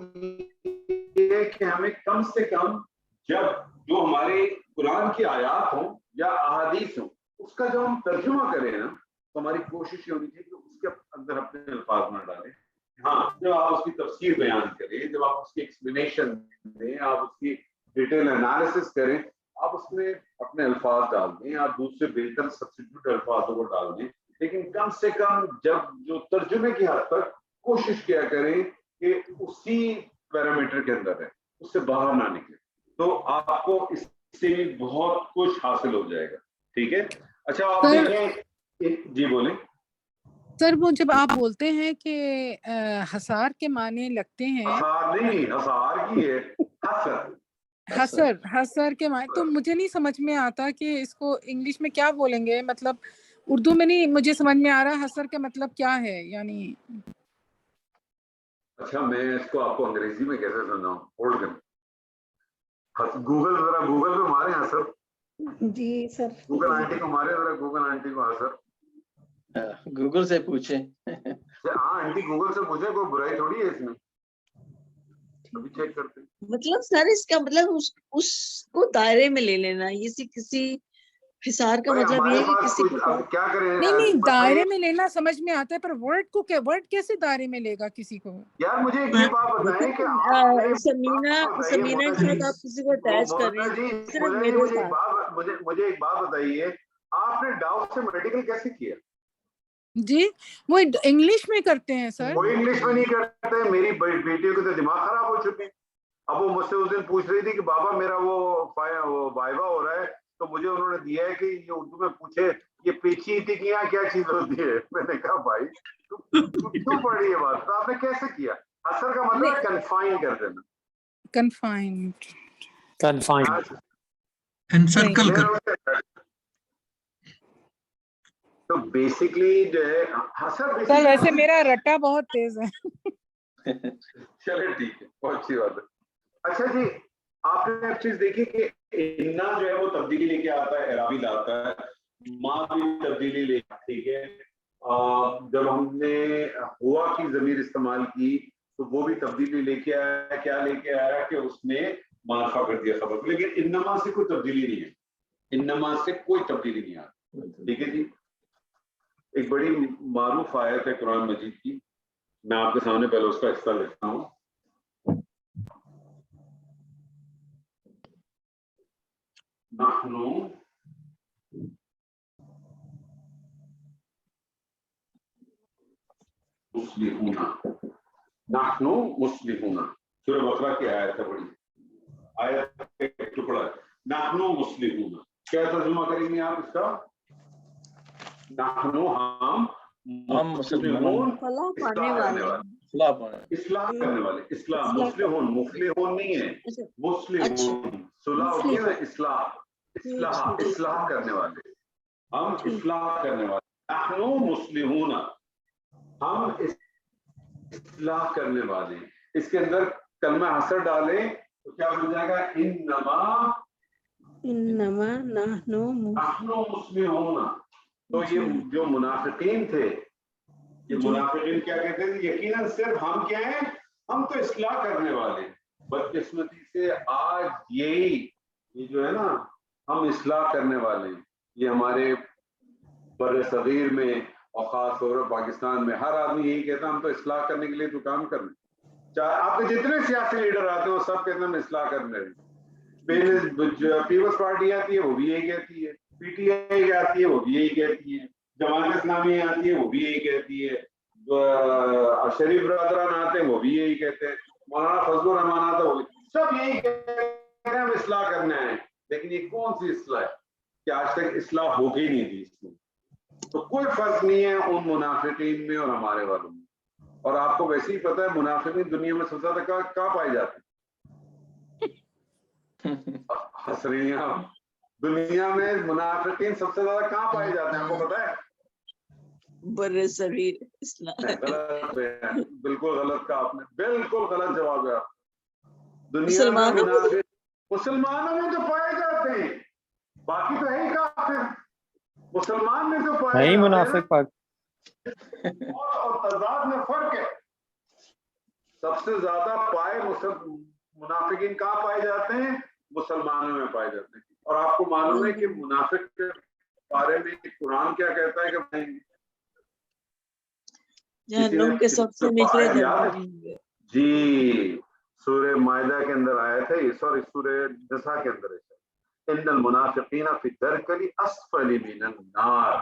ये है कि हमें कम से कम जब जो हमारे कुरान की आयात हो या अहादीस हो उसका जब हम तर्जुमा करें ना तो हमारी कोशिश ये होनी चाहिए कि उसके अंदर अपने अल्फाज ना डालें। हाँ, जब आप उसकी तफसीर बयान करें, जब आप उसकी एक्सप्लेनेशन दें, आप उसकी डिटेल एनालिसिस करें, आप उसमें अपने अल्फाज डाल दें, आप दूसरे बेहतर सब्स्टिट्यूट अल्फाजों को डाल दें, लेकिन कम से कम जब जो तर्जुमे की हद तक कोशिश किया करें कि उसी पैरामीटर के अंदर है, उससे बाहर ना निकले, तो आपको इससे भी बहुत कुछ हासिल हो जाएगा। ठीक है, अच्छा आप देखें जी बोलें। सर वो जब आप बोलते हैं कि हसार के माने लगते हैं, हसार नहीं, हसार की है, हसर के माने, तो मुझे नहीं समझ में आता कि इसको इंग्लिश में क्या बोलेंगे, मतलब उर्दू में नहीं मुझे समझ में आ रहा हसर का मतलब क्या है यानी। अच्छा मैं इसको आपको अंग्रेजी में कैसे समझाऊं, होल्ड कर, गूगल पे मारे हसर। जी सर, गूगल आंटी को मारे, जरा गूगल आंटी को हसर, गूगल से पूछे। हाँ आंटी गूगल से पूछे, कोई बुराई थोड़ी है इसमें, अभी चेक करते हैं। मतलब सर इसका मतलब उसको दायरे में ले लेना, ये किसी हिसार का मतलब ये है कि किसी को क्या करें, नहीं दायरे में लेना समझ में आता है, पर वर्ड कैसे दायरे में लेगा किसी को। यार मुझे एक बात बताएं कि समीना के साथ आप किसी को अटैच कर रही हैं, सिर्फ मेरे साथ। मुझे एक बात बताइए, आपने डाउट से मेडिकल कैसे किया? जी वो इंग्लिश में करते हैं सर। वो इंग्लिश में नहीं करते, मेरी बेटियों के तो दिमाग खराब हो चुके हैं। अब वो मुझसे उस दिन पूछ रही थी कि बाबा मेरा वो वाइवा हो रहा है, तो मुझे उन्होंने दिया है कि ये उर्दू में पूछे ये पेचीदगियां क्या चीज होती है। मैंने कहा भाई तू क्यों पढ़ रही है बात, तो आपने कैसे किया? असर का मतलब कन्फाइन कर देना, कन्फाइंड एनसर्कल कर। तो बेसिकली जो है हसर, सर वैसे मेरा रट्टा बहुत तेज है। चले ठीक है, बहुत अच्छी बात है। اچھا جی آپ نے ایک چیز دیکھی کہ انا جو ہے وہ تبدیلی لے کے آتا ہے، اعرابی لاتا ہے، ماں بھی تبدیلی لے کے، ٹھیک ہے، جب ہم نے ہوا کی ضمیر استعمال کی تو وہ بھی تبدیلی لے کے آیا، کیا لے کے آیا کہ اس نے منافع کر دیا خبر، لیکن انما سے کوئی تبدیلی نہیں ہے، انما سے کوئی تبدیلی نہیں آتی، ٹھیک ہے جی۔ ایک بڑی معروف آیت ہے قرآن مجید کی، میں آپ کے سامنے پہلے اس کا حصہ لکھتا ہوں۔ نحنو مسلمون، نحنو مسلمون، سورہ بقرہ کی آیت ہے، بڑی آیت کا ایک ٹکڑا ہے، نحنو مسلمون۔ کیا ترجمہ کریں گے آپ اس کا؟ نحنو ہم مسلمون، فلاح پانے اصلاح کرنے والے والے، اصلاح جی، کرنے والے، اصلاح، اصلاح مسلمون، مفلحون نہیں ہے، اچھا مسلمون، صلح ہوتی ہے نا، اصلاح، اصلاح، ٹھیک اصلاح کرنے والے، ہم ٹھیک اصلاح کرنے والے، نحنو مسلمون، ہم اصلاح کرنے والے۔ اس کے اندر کلمہ حسر ڈالیں تو کیا بن جائے گا؟ انما نحنو نحنو مسلمون۔ تو یہ جو منافقین تھے، یہ منافقین کیا کہتے ہیں؟ یقیناً صرف ہم کیا ہیں؟ ہم تو اصلاح کرنے والے۔ بدقسمتی سے آج یہی یہ جو ہے نا، ہم اصلاح کرنے والے، یہ ہمارے بر صغیر میں اور خاص طور پر پاکستان میں ہر آدمی یہی کہتا ہے ہم تو اصلاح کرنے کے لیے تو کام کرنے، چاہے آپ کے جتنے سیاسی لیڈر آتے ہیں وہ سب کہتے ہیں ہم اصلاح کرنے رہے۔ پیپلز پارٹی آتی ہے وہ بھی یہی کہتی ہے، پی ٹی آئی آتی ہے وہ بھی یہی کہتی ہے، جماعت اسلامی آتی ہے وہ بھی یہی کہتی ہے، شریف برادران آتے ہیں وہ بھی یہی کہتے ہیں، مولانا فضل الرحمان آتا ہے وہ بھی، سب یہی کہتے ہیں ہم اصلاح کرنے آئے ہیں۔ لیکن یہ کون سی اصلاح ہے کہ آج تک اصلاح ہو کے ہی نہیں تھی اس میں؟ تو کوئی فرق نہیں ہے ان منافقین میں اور ہمارے والوں میں۔ اور آپ کو ویسے ہی پتا ہے منافقین دنیا میں سب سے زیادہ کہاں پائے جاتے ہیں؟ ہنس رہی ہیں آپ؟ دنیا میں منافقین سب سے زیادہ کہاں پائے جاتے ہیں آپ کو پتا ہے؟ بر صغیر اصلاح غلط ہے، بالکل غلط کہا آپ نے، بالکل غلط جواب ہے آپ۔ دنیا میں مسلمانوں میں منافق مسلمانوں میں تو پائے جاتے ہیں، باقی تو ہے ہی کافر، مسلمان میں تو پائے نہیں جاتے ہیں منافق پاک اور تضاد میں فرق ہے۔ سب سے زیادہ پائے منافقین کہاں پائے جاتے ہیں؟ مسلمانوں میں پائے جاتے ہیں۔ اور آپ کو معلوم ہے کہ منافق کے بارے میں قرآن کیا کہتا ہے کہ جہنم کے سب سے نچلے درجے میں۔ جی سورہ مائدہ کے اندر آیا تھا، سوری سورہ نساء کے اندر ہے، ان المنافقین فی الدرک الاسفل من النار،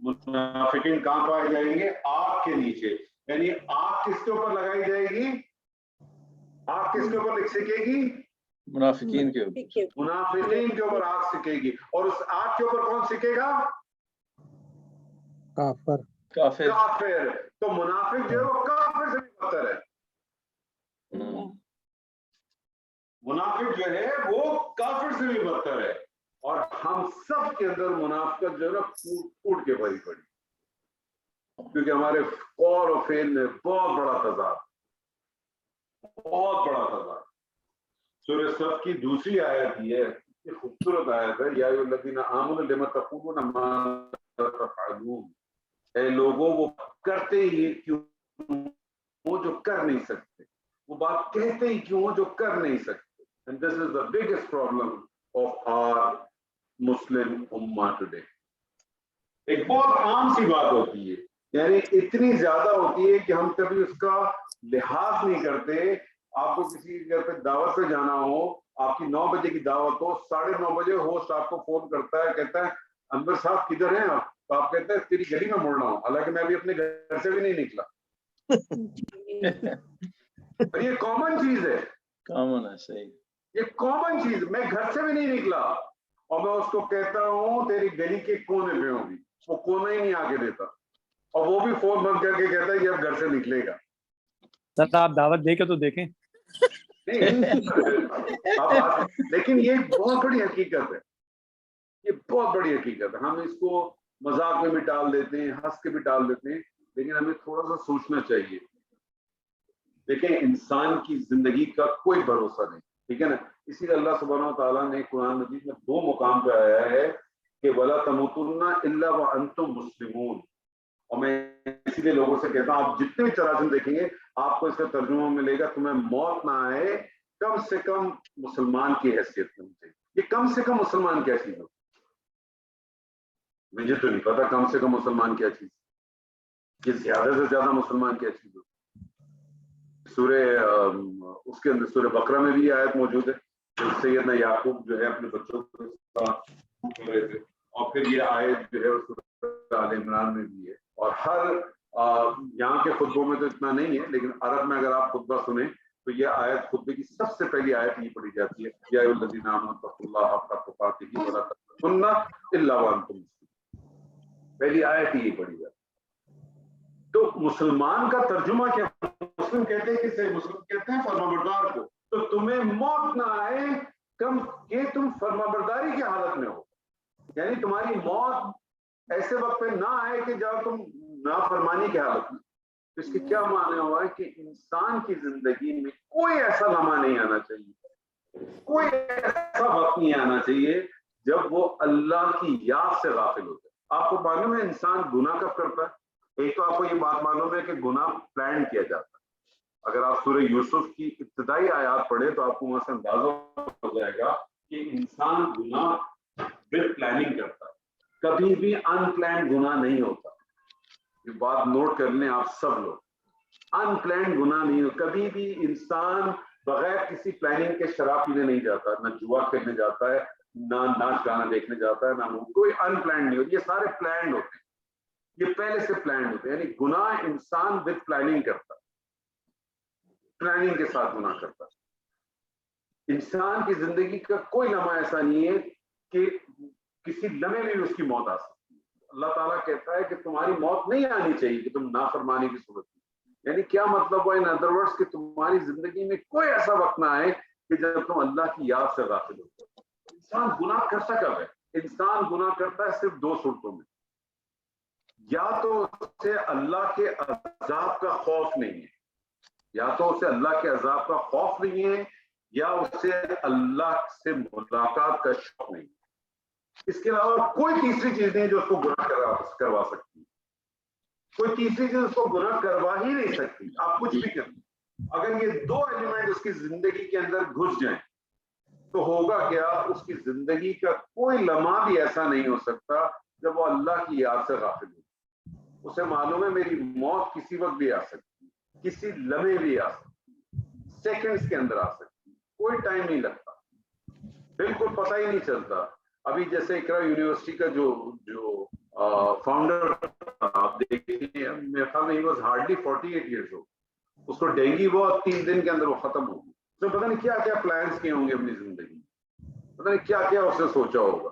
منافقین کہاں پائے جائیں گے؟ آگ کے نیچے۔ یعنی آگ کس کے اوپر لگائی جائے گی؟ آگ کس کے اوپر لکھ سکے گی؟ منافقین کے اوپر، منافقین کے اوپر آگ سکے گی، اور اس آگ کے اوپر کون سکے گا؟ کافر کافر، کافر۔ تو منافق جو ہے وہ کافر سے بھی بدتر ہے، منافق جو ہے وہ کافر سے بھی بدتر ہے۔ اور ہم سب کے اندر منافقت جو ہے نا پھوٹ کے بھری پڑی، کیونکہ ہمارے قول و فعل میں بہت بڑا تضاد، بہت بڑا تضاد۔ سورہ صف کی دوسری آیت یہ ہے، یہ خوبصورت آیت ہے، یا ایھا الذین آمنوا لم تقولون ما لا تفعلون، اے لوگوں وہ کرتے ہی کیوں وہ جو کر نہیں سکتے، وہ بات کہتے ہی کیوں جو کر نہیں سکتے۔ And this is the biggest problem of our Muslim Ummah today۔ ایک بہت عام سی بات ہوتی ہے، یعنی اتنی زیادہ ہوتی ہے کہ ہم کبھی اس کا لحاظ نہیں کرتے۔ آپ کو کسی گھر پہ دعوت پہ جانا ہو، آپ کی 9 بجے کی دعوت ہو، 9:30 بجے ہوسٹ آپ کو فون کرتا ہے، کہتا ہے انور صاحب کدھر ہیں آپ؟ تو آپ کہتے ہیں تیری گلی میں مڑ رہا ہوں، حالانکہ میں ابھی اپنے گھر سے بھی نہیں نکلا۔ یہ کامن چیز ہے، کامن ہے، صحیح، یہ کامن چیز، میں گھر سے بھی نہیں نکلا اور میں اس کو کہتا ہوں تیری گلی کے کونے پہ ہوں گی، وہ کونا ہی نہیں آ کے دیتا، اور وہ بھی فون بند کر کے کہتا ہے کہ اب گھر سے نکلے گا۔ سر آپ دعوت دے کے تو دیکھیں۔ لیکن یہ بہت بڑی حقیقت ہے، یہ بہت بڑی حقیقت ہے۔ ہم اس کو مذاق میں بھی ٹال دیتے ہیں، ہنس کے بھی ٹال دیتے ہیں، لیکن ہمیں تھوڑا سا سوچنا چاہیے۔ देखें इंसान की जिंदगी का कोई भरोसा नहीं, ठीक है ना। इसीलिए अल्लाह सुब्हानहू व तआला ने कुरान मजीद में 2 मुकाम पे आया है कि वला तमुतुन्ना इल्ला व अंतुम मुस्लिमून। और मैं इसीलिए लोगों से कहता हूं आप जितने भी तराजुम देखेंगे आपको इसका तर्जुमा मिलेगा, तुम्हें मौत ना आए कम से कम मुसलमान की हैसियत में चाहिए। ये कम से कम मुसलमान क्या चीज हो, मुझे तो नहीं पता कम से कम मुसलमान क्या चीज, ये ज्यादा से ज्यादा मुसलमान क्या चीज हो। सूरे उसके अंदर सूरे बकरा में भी आयत मौजूद है, जो सैयदना याकूब जो है अपने बच्चों के साथ कर रहे थे, और फिर ये आयत जो है सूरे आल इमरान में भी है। और हर यहाँ के खुतबों में तो इतना नहीं है, लेकिन अरब में अगर आप खुतबा सुने तो ये आयत खुतबे की सबसे पहली आयत ये पढ़ी जाती है, या अय्युहल्लज़ीना आमनू तक़ुल्लाह हक़्क़ तुक़ातिही वला तमूतुन्ना इल्ला व अंतुम मुस्लिमून। पहली आयत ही पढ़ी जाती है। तो मुसलमान का तर्जुमा क्या, मुस्लिम कहते हैं किसे, मुस्लिम कहते हैं फरमाबरदार को। तो तुम्हें मौत ना आए कम के तुम फरमाबरदारी की हालत में हो, यानी तुम्हारी मौत ऐसे वक्त पे ना आए कि जब तुम नाफरमानी की हालत में। तो इसके क्या माने हुआ है कि इंसान की जिंदगी में कोई ऐसा लम्हा नहीं आना चाहिए, कोई ऐसा वक्त नहीं आना चाहिए जब वो अल्लाह की याद से गाफिल होता है। आपको मालूम है इंसान गुनाह कब करता है? एक तो आपको ये बात मालूम है कि गुनाह प्लान किया जाता है। अगर आप सूरह यूसुफ की इब्तिदाई आयात पढ़े तो आपको वहां से अंदाजा हो जाएगा कि इंसान गुनाह विद प्लानिंग करता है, कभी भी अनप्लान्ड गुनाह नहीं होता। ये बात नोट कर लें आप सब लोग, अनप्लान्ड गुनाह नहीं हो। कभी भी इंसान बगैर किसी प्लानिंग के शराब पीने नहीं जाता, ना जुआ खेलने जाता है, ना नाच गाना देखने जाता है, ना कोई अनप्लान्ड नहीं होता। ये सारे प्लान्ड होते हैं, ये पहले से प्लान्ड होते हैं। यानी गुनाह इंसान विद प्लानिंग करता है, प्लानिंग के साथ गुनाह करता है। इंसान की जिंदगी का कोई लम्हा ऐसा नहीं है कि किसी लम्हे में भी उसकी मौत आ सकती है। अल्लाह ताला कहता है कि तुम्हारी मौत नहीं आनी चाहिए कि तुम नाफरमानी की सूरत में, यानी क्या मतलब हुआ इन अदर वर्ड्स कि तुम्हारी जिंदगी में कोई ऐसा वक्त ना आए कि जब तुम अल्लाह की याद से गाफिल हो। इंसान गुनाह करता कब है? इंसान गुनाह करता है सिर्फ 2 सूरतों में, या तो उसे अल्लाह के अजाब का खौफ नहीं है, या तो उसे अल्लाह के अजाब का खौफ नहीं है, या उसे अल्लाह से मुलाकात का शौक नहीं। इसके अलावा कोई तीसरी चीज नहीं जो उसको गुनाह करवा सकती। कोई तीसरी चीज उसको गुनाह करवा ही नहीं सकती, आप कुछ भी करें। अगर ये 2 एलिमेंट उसकी जिंदगी के अंदर घुस जाएं तो होगा क्या, उसकी जिंदगी का कोई लम्हा भी ऐसा नहीं हो सकता जब वो अल्लाह की याद से गाफिल हो। उसे मालूम है मेरी मौत किसी वक्त भी आ सकती, किसी लम्हे भी आ सकती, सेकंड्स के अंदर आ सकती, कोई टाइम नहीं लगता, बिल्कुल पता ही नहीं चलता। अभी जैसे इकरा यूनिवर्सिटी का जो फाउंडर आप देखिए, मेरे ख्याल में he was hardly 48 years old, उसको डेंगू हुआ, 3 दिन के अंदर वो खत्म हो गई। उसने पता नहीं क्या क्या प्लान्स किए होंगे अपनी जिंदगी, पता नहीं क्या क्या उसने सोचा होगा,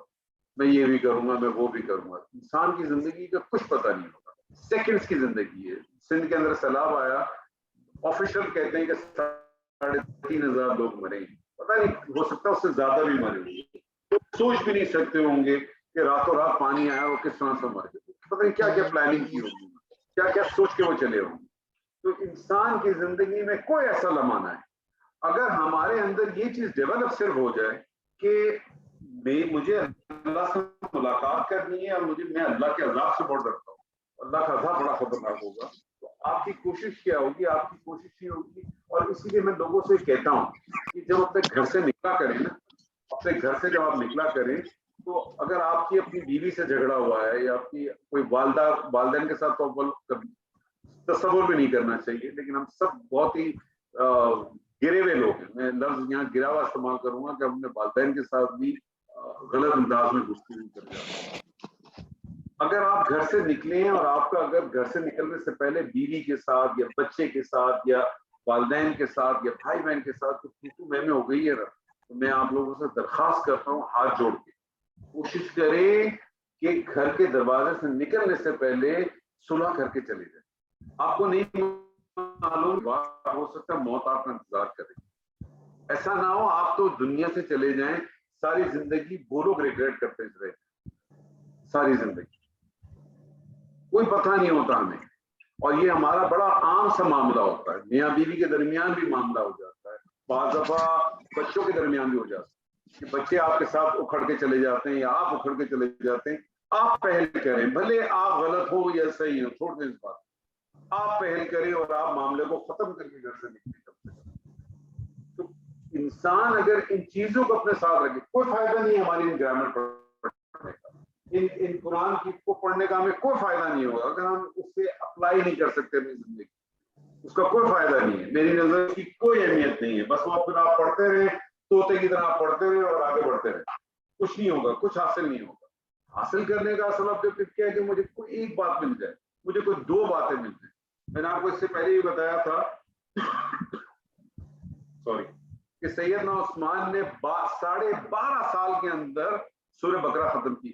मैं ये भी करूंगा, मैं वो भी करूंगा। इंसान की जिंदगी का कुछ पता नहीं होता, सेकंड्स की जिंदगी है। सिंध के अंदर सैलाब आया, ऑफिशियल कहते हैं कि 3,500 लोग मरे, पता नहीं हो सकता उससे ज्यादा भी मरे होंगे। तो सोच भी नहीं सकते होंगे कि रातों रात पानी आया वो किस तरह से मर गए, पता नहीं क्या क्या प्लानिंग की होगी, क्या क्या सोच के वो चले होंगे। तो इंसान की जिंदगी में कोई ऐसा लम्हा ना है, अगर हमारे अंदर ये चीज डेवलप सिर्फ हो जाए कि मुझे अल्लाह से मुलाकात करनी है और मैं अल्लाह के अजाब से बहुत डरता हूँ, अल्लाह का अजाब बड़ा खतरनाक होगा, तो आपकी कोशिश क्या होगी? आपकी कोशिश ये होगी, और इसीलिए मैं लोगों से कहता हूँ कि जब अपने घर से निकला करें ना, अपने घर से जब आप निकला करें, तो अगर आपकी अपनी बीवी से झगड़ा हुआ है या आपकी कोई वालदैन के साथ, तो तस्वुर भी नहीं करना चाहिए, लेकिन हम सब बहुत ही गिरे हुए लोग हैं। मैं लफ्ज यहाँ गिरा हुआ इस्तेमाल करूंगा कि अपने वालदैन के साथ भी गलत अंदाज में गुफ्तगू कर जाते हैं। अगर आप घर से निकले हैं और आपका अगर घर से निकलने से पहले बीवी के साथ या बच्चे के साथ या वालदैन के साथ या भाई बहन के साथ तो में हो गई है ना, तो मैं आप लोगों से दरखास्त करता हूँ हाथ जोड़ के, कोशिश करें कि घर के दरवाजे से निकलने से पहले सुलह करके चले जाए। आपको नहीं मालूम हो सकता मौत आपका इंतजार करे, ऐसा ना हो आप तो दुनिया से चले जाएं, सारी जिंदगी वो लोग रिग्रेट करते रहे, सारी जिंदगी कोई पता नहीं होता हमें। اور یہ ہمارا بڑا عام سا معاملہ ہوتا ہے، میاں بیوی کے درمیان بھی معاملہ ہو جاتا ہے، بعض دفعہ بچوں کے درمیان بھی ہو جاتا ہے کہ بچے آپ کے ساتھ اکھڑ کے چلے جاتے ہیں یا آپ اکھڑ کے چلے جاتے ہیں، آپ پہل کریں، بھلے آپ غلط ہو یا صحیح ہو، چھوڑ دیں اس بات، آپ پہل کریں اور آپ معاملے کو ختم کر کے گھر سے نکلیں۔ تو انسان اگر ان چیزوں کو اپنے ساتھ رکھے، کوئی فائدہ نہیں ہے ہماری ان گرامر پڑھنے کا، ان قرآن کی کو پڑھنے کا ہمیں کوئی فائدہ نہیں ہوگا اگر ہم اس سے اپلائی نہیں کر سکتے اپنی زندگی، اس کا کوئی فائدہ نہیں ہے، میری نظر کی کوئی اہمیت نہیں ہے، بس وہ پھر آپ پڑھتے رہیں، طوطے کی طرح آپ پڑھتے رہیں اور آگے بڑھتے رہیں، کچھ نہیں ہوگا، کچھ حاصل نہیں ہوگا۔ حاصل کرنے کا اصل آبجیکٹو کیا ہے کہ مجھے کوئی ایک بات مل جائے، مجھے کوئی دو باتیں مل جائیں۔ میں نے آپ کو اس سے پہلے ہی بتایا تھا سوری کہ سیدنا عثمان نے 12.5 سال کے اندر سورہ بقرہ ختم کی۔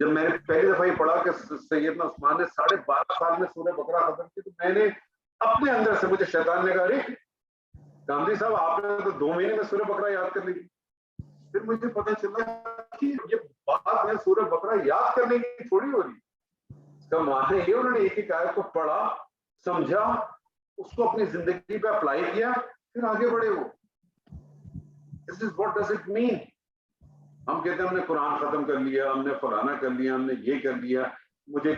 جب میں نے پہلی دفعہ یہ پڑھا کہ سیدنا عثمان نے 12.5 سال میں سورہ بقرہ ختم کی، تو میں نے اپنے اندر سے، مجھے شیطان نے کہا ارے گاندھی صاحب آپ نے تو 2 مہینے میں سورہ بقرہ یاد کر لی۔ پھر مجھے پتہ چلا کہ یہ بات میں سورہ بقرہ یاد کرنے کی تھوڑی ہو رہی، اس کا معنی یہ انہوں نے ایک ایک آیت کو پڑھا، سمجھا، اس کو اپنی زندگی پہ اپلائی کیا، پھر آگے بڑھے وہ۔ This is what does it mean؟ ہم کہتے ہیں ہم نے قرآن ختم کر لیا، ہم نے فلانا کر لیا، ہم نے یہ کر لیا۔ مجھے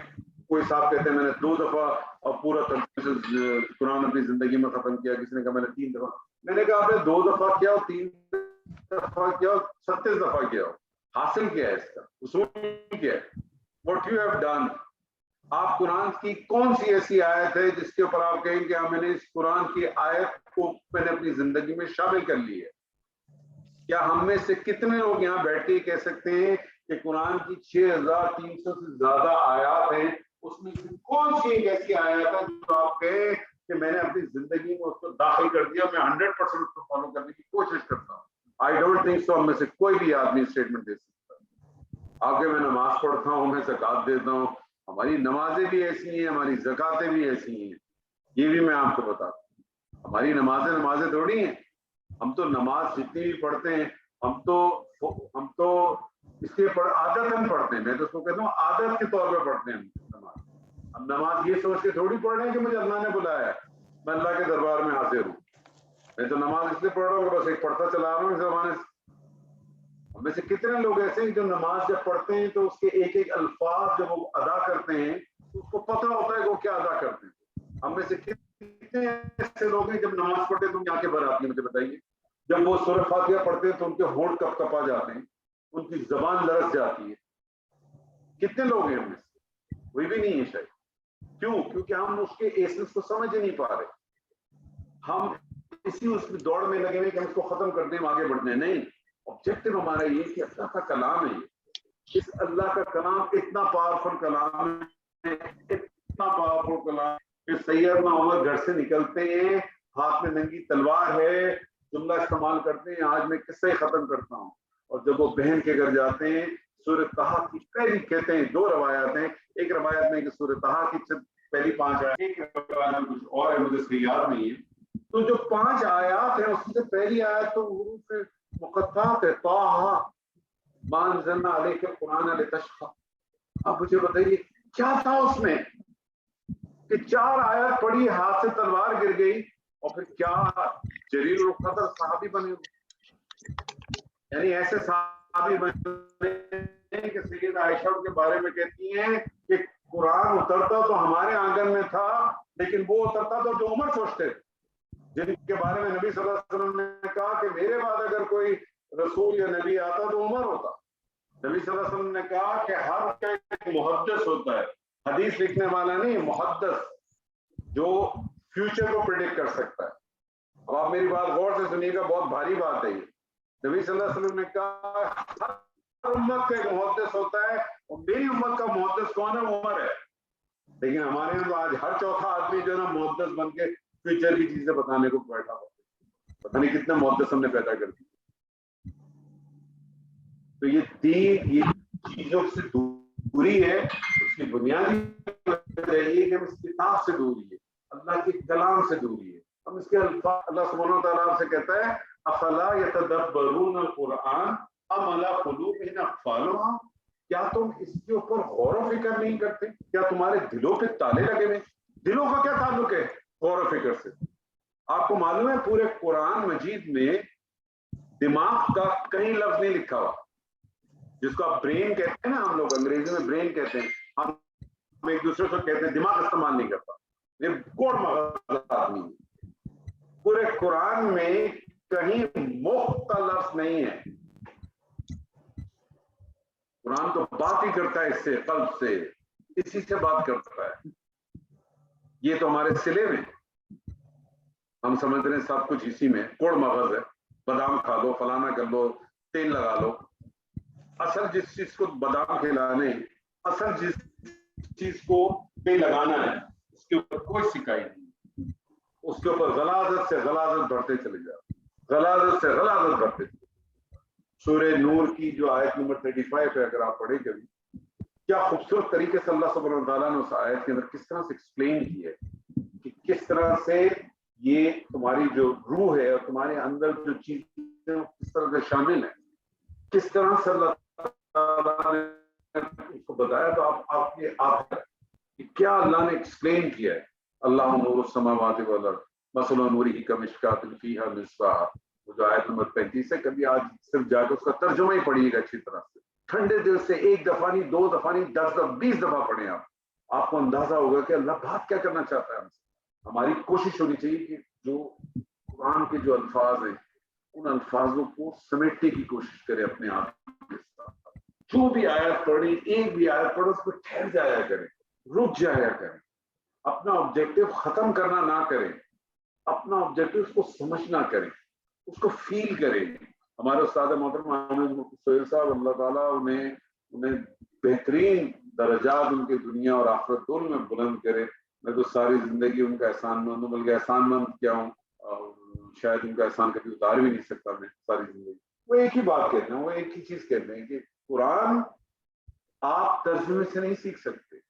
کوئی صاحب کہتے ہیں میں نے 2 دفعہ اور پورا قرآن اپنی زندگی میں ختم کیا، کسی نے کہا میں نے 3 دفعہ۔ میں نے کہا آپ نے 2 دفعہ کیا، 3 دفعہ کیا، 37 دفعہ کیا، حاصل کیا ہے اس کا، اصول کیا ہے؟ What you have done؟ آپ قرآن کی کون سی ایسی آیت ہے جس کے اوپر آپ کہیں کہ میں نے اس قرآن کی آیت کو میں نے اپنی زندگی میں شامل کر لی ہے؟ کیا ہم میں سے کتنے لوگ یہاں بیٹھ کے کہہ سکتے ہیں کہ قرآن کی 6300 سے زیادہ آیات ہیں، اس میں سے کون سی ایک ایسی آیات ہے جو آپ کہیں کہ میں نے اپنی زندگی میں اس کو داخل کر دیا، میں 100% اس کو فالو کرنے کی کوشش کرتا ہوں؟ I don't think so. ہم میں سے کوئی بھی آدمی اسٹیٹمنٹ دے سکتا ہے۔ آگے میں نماز پڑھتا ہوں، میں زکوٰۃ دیتا ہوں، ہماری نمازیں بھی ایسی ہیں، ہماری زکاتیں بھی ایسی ہیں، یہ بھی میں آپ کو بتاتا ہوں۔ ہماری نمازیں تھوڑی ہیں، ہم تو نماز جتنی بھی پڑھتے ہیں ہم تو اس کے عادت ہم پڑھتے ہیں، میں تو اس کو کہتا ہوں عادت کے طور پہ پڑھتے ہیں نماز۔ ہم نماز یہ سوچ کے تھوڑی پڑھ رہے ہیں کہ مجھے اللہ نے بلایا ہے، میں اللہ کے دربار میں حاضر ہوں، میں تو نماز اس لیے پڑھ رہا ہوں کہ بس ایک پڑھتا چلا رہا ہوں اس زمانے سے۔ ہم میں سے کتنے لوگ ایسے ہیں جو نماز جب پڑھتے ہیں تو اس کے ایک ایک الفاظ جب وہ ادا کرتے ہیں تو اس کو پتہ ہوتا ہے کہ وہ کیا ادا کرتے ہیں؟ ہم میں سے کتنے ایسے لوگ ہیں جب نماز پڑھتے ہیں تو ان کی آنکھیں بھر آتی ہیں؟ مجھے بتائیے۔ جب وہ سورہ فاتحہ پڑھتے ہیں تو ان کے ہونٹ کپ کپا جاتے ہیں، ان کی زبان لرز جاتی ہے۔ کتنے لوگ ہیں ہم میں سے؟ کوئی بھی نہیں ہے شاید۔ کیوں؟ کیونکہ ہم اس کے ایسنس کو سمجھ ہی نہیں پا رہے، ہم اس میں دوڑ میں لگے ہوئے کہ ہم اس کو ختم کر دیں، آگے بڑھنے نہیں۔ آبجیکٹو ہمارا یہ کہ اللہ کا کلام ہے، اس اللہ کا کلام اتنا پاورفل کلام ہے، اتنا پاورفل کلام کہ سیدنا عمر گھر سے نکلتے ہیں، ہاتھ میں ننگی تلوار ہے، جملہ استعمال کرتے ہیں آج میں قصے ختم کرتا ہوں، اور جب وہ بہن کے گھر جاتے ہیں سورہ طٰہٰ کی پہلی، کہتے ہیں 2 روایات ہیں، ایک روایت میں کہ سورہ طٰہٰ کی پہلی 5 آیات، ایک روایت میں کچھ اور ہے مجھے صحیح یاد نہیں ہے، تو جو 5 آیات ہیں اس سے پہلی آیت تو حروف مقطعات ہے، طٰہٰ مَا أَنزَلْنَا عَلَيْكَ الْقُرْآنَ لِتَشْقَىٰ۔ اب مجھے بتائیے کیا تھا اس میں کہ 4 آیات پڑھی، ہاتھ سے تلوار گر گئی، اور پھر کیا جلیل القدر صحابی بنے، یعنی ایسے صحابی بنے کہ سید عائشہ کے بارے میں کہتی ہیں کہ قرآن اترتا تو ہمارے آنگن میں تھا، لیکن وہ اترتا تو جو عمر سوچتے تھے، جن کے بارے میں نبی صلی اللہ علیہ وسلم نے کہا کہ میرے بعد اگر کوئی رسول یا نبی آتا تو عمر ہوتا۔ نبی صلی اللہ علیہ وسلم نے کہا کہ ہر کا ایک محدث ہوتا ہے، حدیث لکھنے والا نہیں، محدث جو فیوچر کو پریڈکٹ کر سکتا ہے۔ اب آپ میری بات غور سے سنیے گا، بہت بھاری بات ہے یہ۔ نبی صلی اللہ علیہ وسلم نے کہا ہر امت کا ایک محدث ہوتا ہے، اور میری امت کا محدث کون ہے؟ عمر ہے۔ لیکن ہمارے یہاں تو آج ہر چوتھا آدمی جو ہے نا محدث بن کے فیوچر کی چیزیں بتانے کو بیٹھا ہوا، پتہ نہیں کتنے محدث ہم نے پیدا کر دی۔ تو یہ دین، یہ چیزوں سے دوری ہے، اس کی بنیادی وجہ یہ کہ ہم اس کتاب سے دوری ہے، اللہ کے کلام سے دوری ہے، ہم اس کے الفاظ، اللہ سبحانہ و تعالیٰ سے کہتا ہے افلا یتدبرون القرآن ام علی قلوب اقفالها، क्या तुम इसके ऊपर गौर व फिक्र नहीं करते? क्या तुम्हारे दिलों पे ताले लगे हुए? दिलों का क्या ताल्लुक है गौर व फिक्र से? आपको मालूम है पूरे कुरान मजीद में दिमाग का कहीं लफ्ज नहीं लिखा हुआ, जिसको आप ब्रेन कहते हैं ना, हम लोग अंग्रेजी में ब्रेन कहते हैं, हम एक दूसरे को कहते हैं दिमाग इस्तेमाल नहीं करता, ये कोड़ मगज आदमी है। पूरे कुरान में कहीं मुफ्त का लफ्ज नहीं है। कुरान तो बात ही करता है इससे, कल्ब से, इसी से बात करता है। ये तो हमारे सिले में हम समझ रहे हैं सब कुछ इसी में, कोड़ मगज है, बादाम खा लो, फलाना कर लो, तेल लगा लो। असल जिस चीज को बादाम खिलाने, असल जिस चीज को तेल लगाना है, उसके ऊपर कोई शिकायत नहीं, उसके ऊपर गलाजत से गलाजत बढ़ते चले जाओ, गलाजत से गलाजत बढ़ते चले। सूरह नूर की जो आयत नंबर 35 है, अगर आप पढ़े कभी, क्या खूबसूरत तरीके से अल्लाह सुब्हानहू व तआला ने उस आयत के अंदर किस तरह से एक्सप्लेन किया है कि किस तरह से ये तुम्हारी जो रूह है और तुम्हारे अंदर जो चीजें किस तरह से शामिल है, किस तरह से अल्लाह ताला ने उसको बताया। तो आप क्या अल्लाह ने एक्सप्लेन किया है। अल्लाह नूरुस समावाति वल अर्द मसलु नूरिही कमिश्कातिन फीहा मिस्बाह, वो जो आयत नंबर 35 है, कभी आज सिर्फ जाकर उसका तर्जुमा ही पढ़िएगा अच्छी तरह से, ठंडे दिल से, एक दफा नहीं, 2 दफा नहीं, 10 दफा 20 दफा पढ़े आप, आपको अंदाजा होगा कि अल्लाह बात क्या करना चाहता है हमसे। हमारी कोशिश होनी चाहिए कि जो कुरान के जो अल्फाज हैं, उन अल्फाजों को समेटने की कोशिश करें अपने आप के साथ। जो भी आयत पढ़ी, एक भी आयत पढ़ो, उसको ठहर जाया करें, रुक जाया करें, अपना ऑब्जेक्टिव खत्म करना ना करें, अपना ऑब्जेक्टिव उसको समझना करें, उसको फील करें। हमारे उस्ताद मोहतरम सोहेल साहब, अल्लाह ताला उन्हें बेहतरीन दर्जात उनके दुनिया और आखिरत दोनों में बुलंद करे। मैं तो सारी जिंदगी उनका एहसानमंद हूँ, बल्कि एहसानमंद क्या हूँ, शायद उनका एहसान कभी उतार भी नहीं सकता मैं सारी जिंदगी। वो एक ही बात कहते हैं, वो एक ही चीज कहते हैं कि कुरान आप तर्जुमे से नहीं सीख सकते,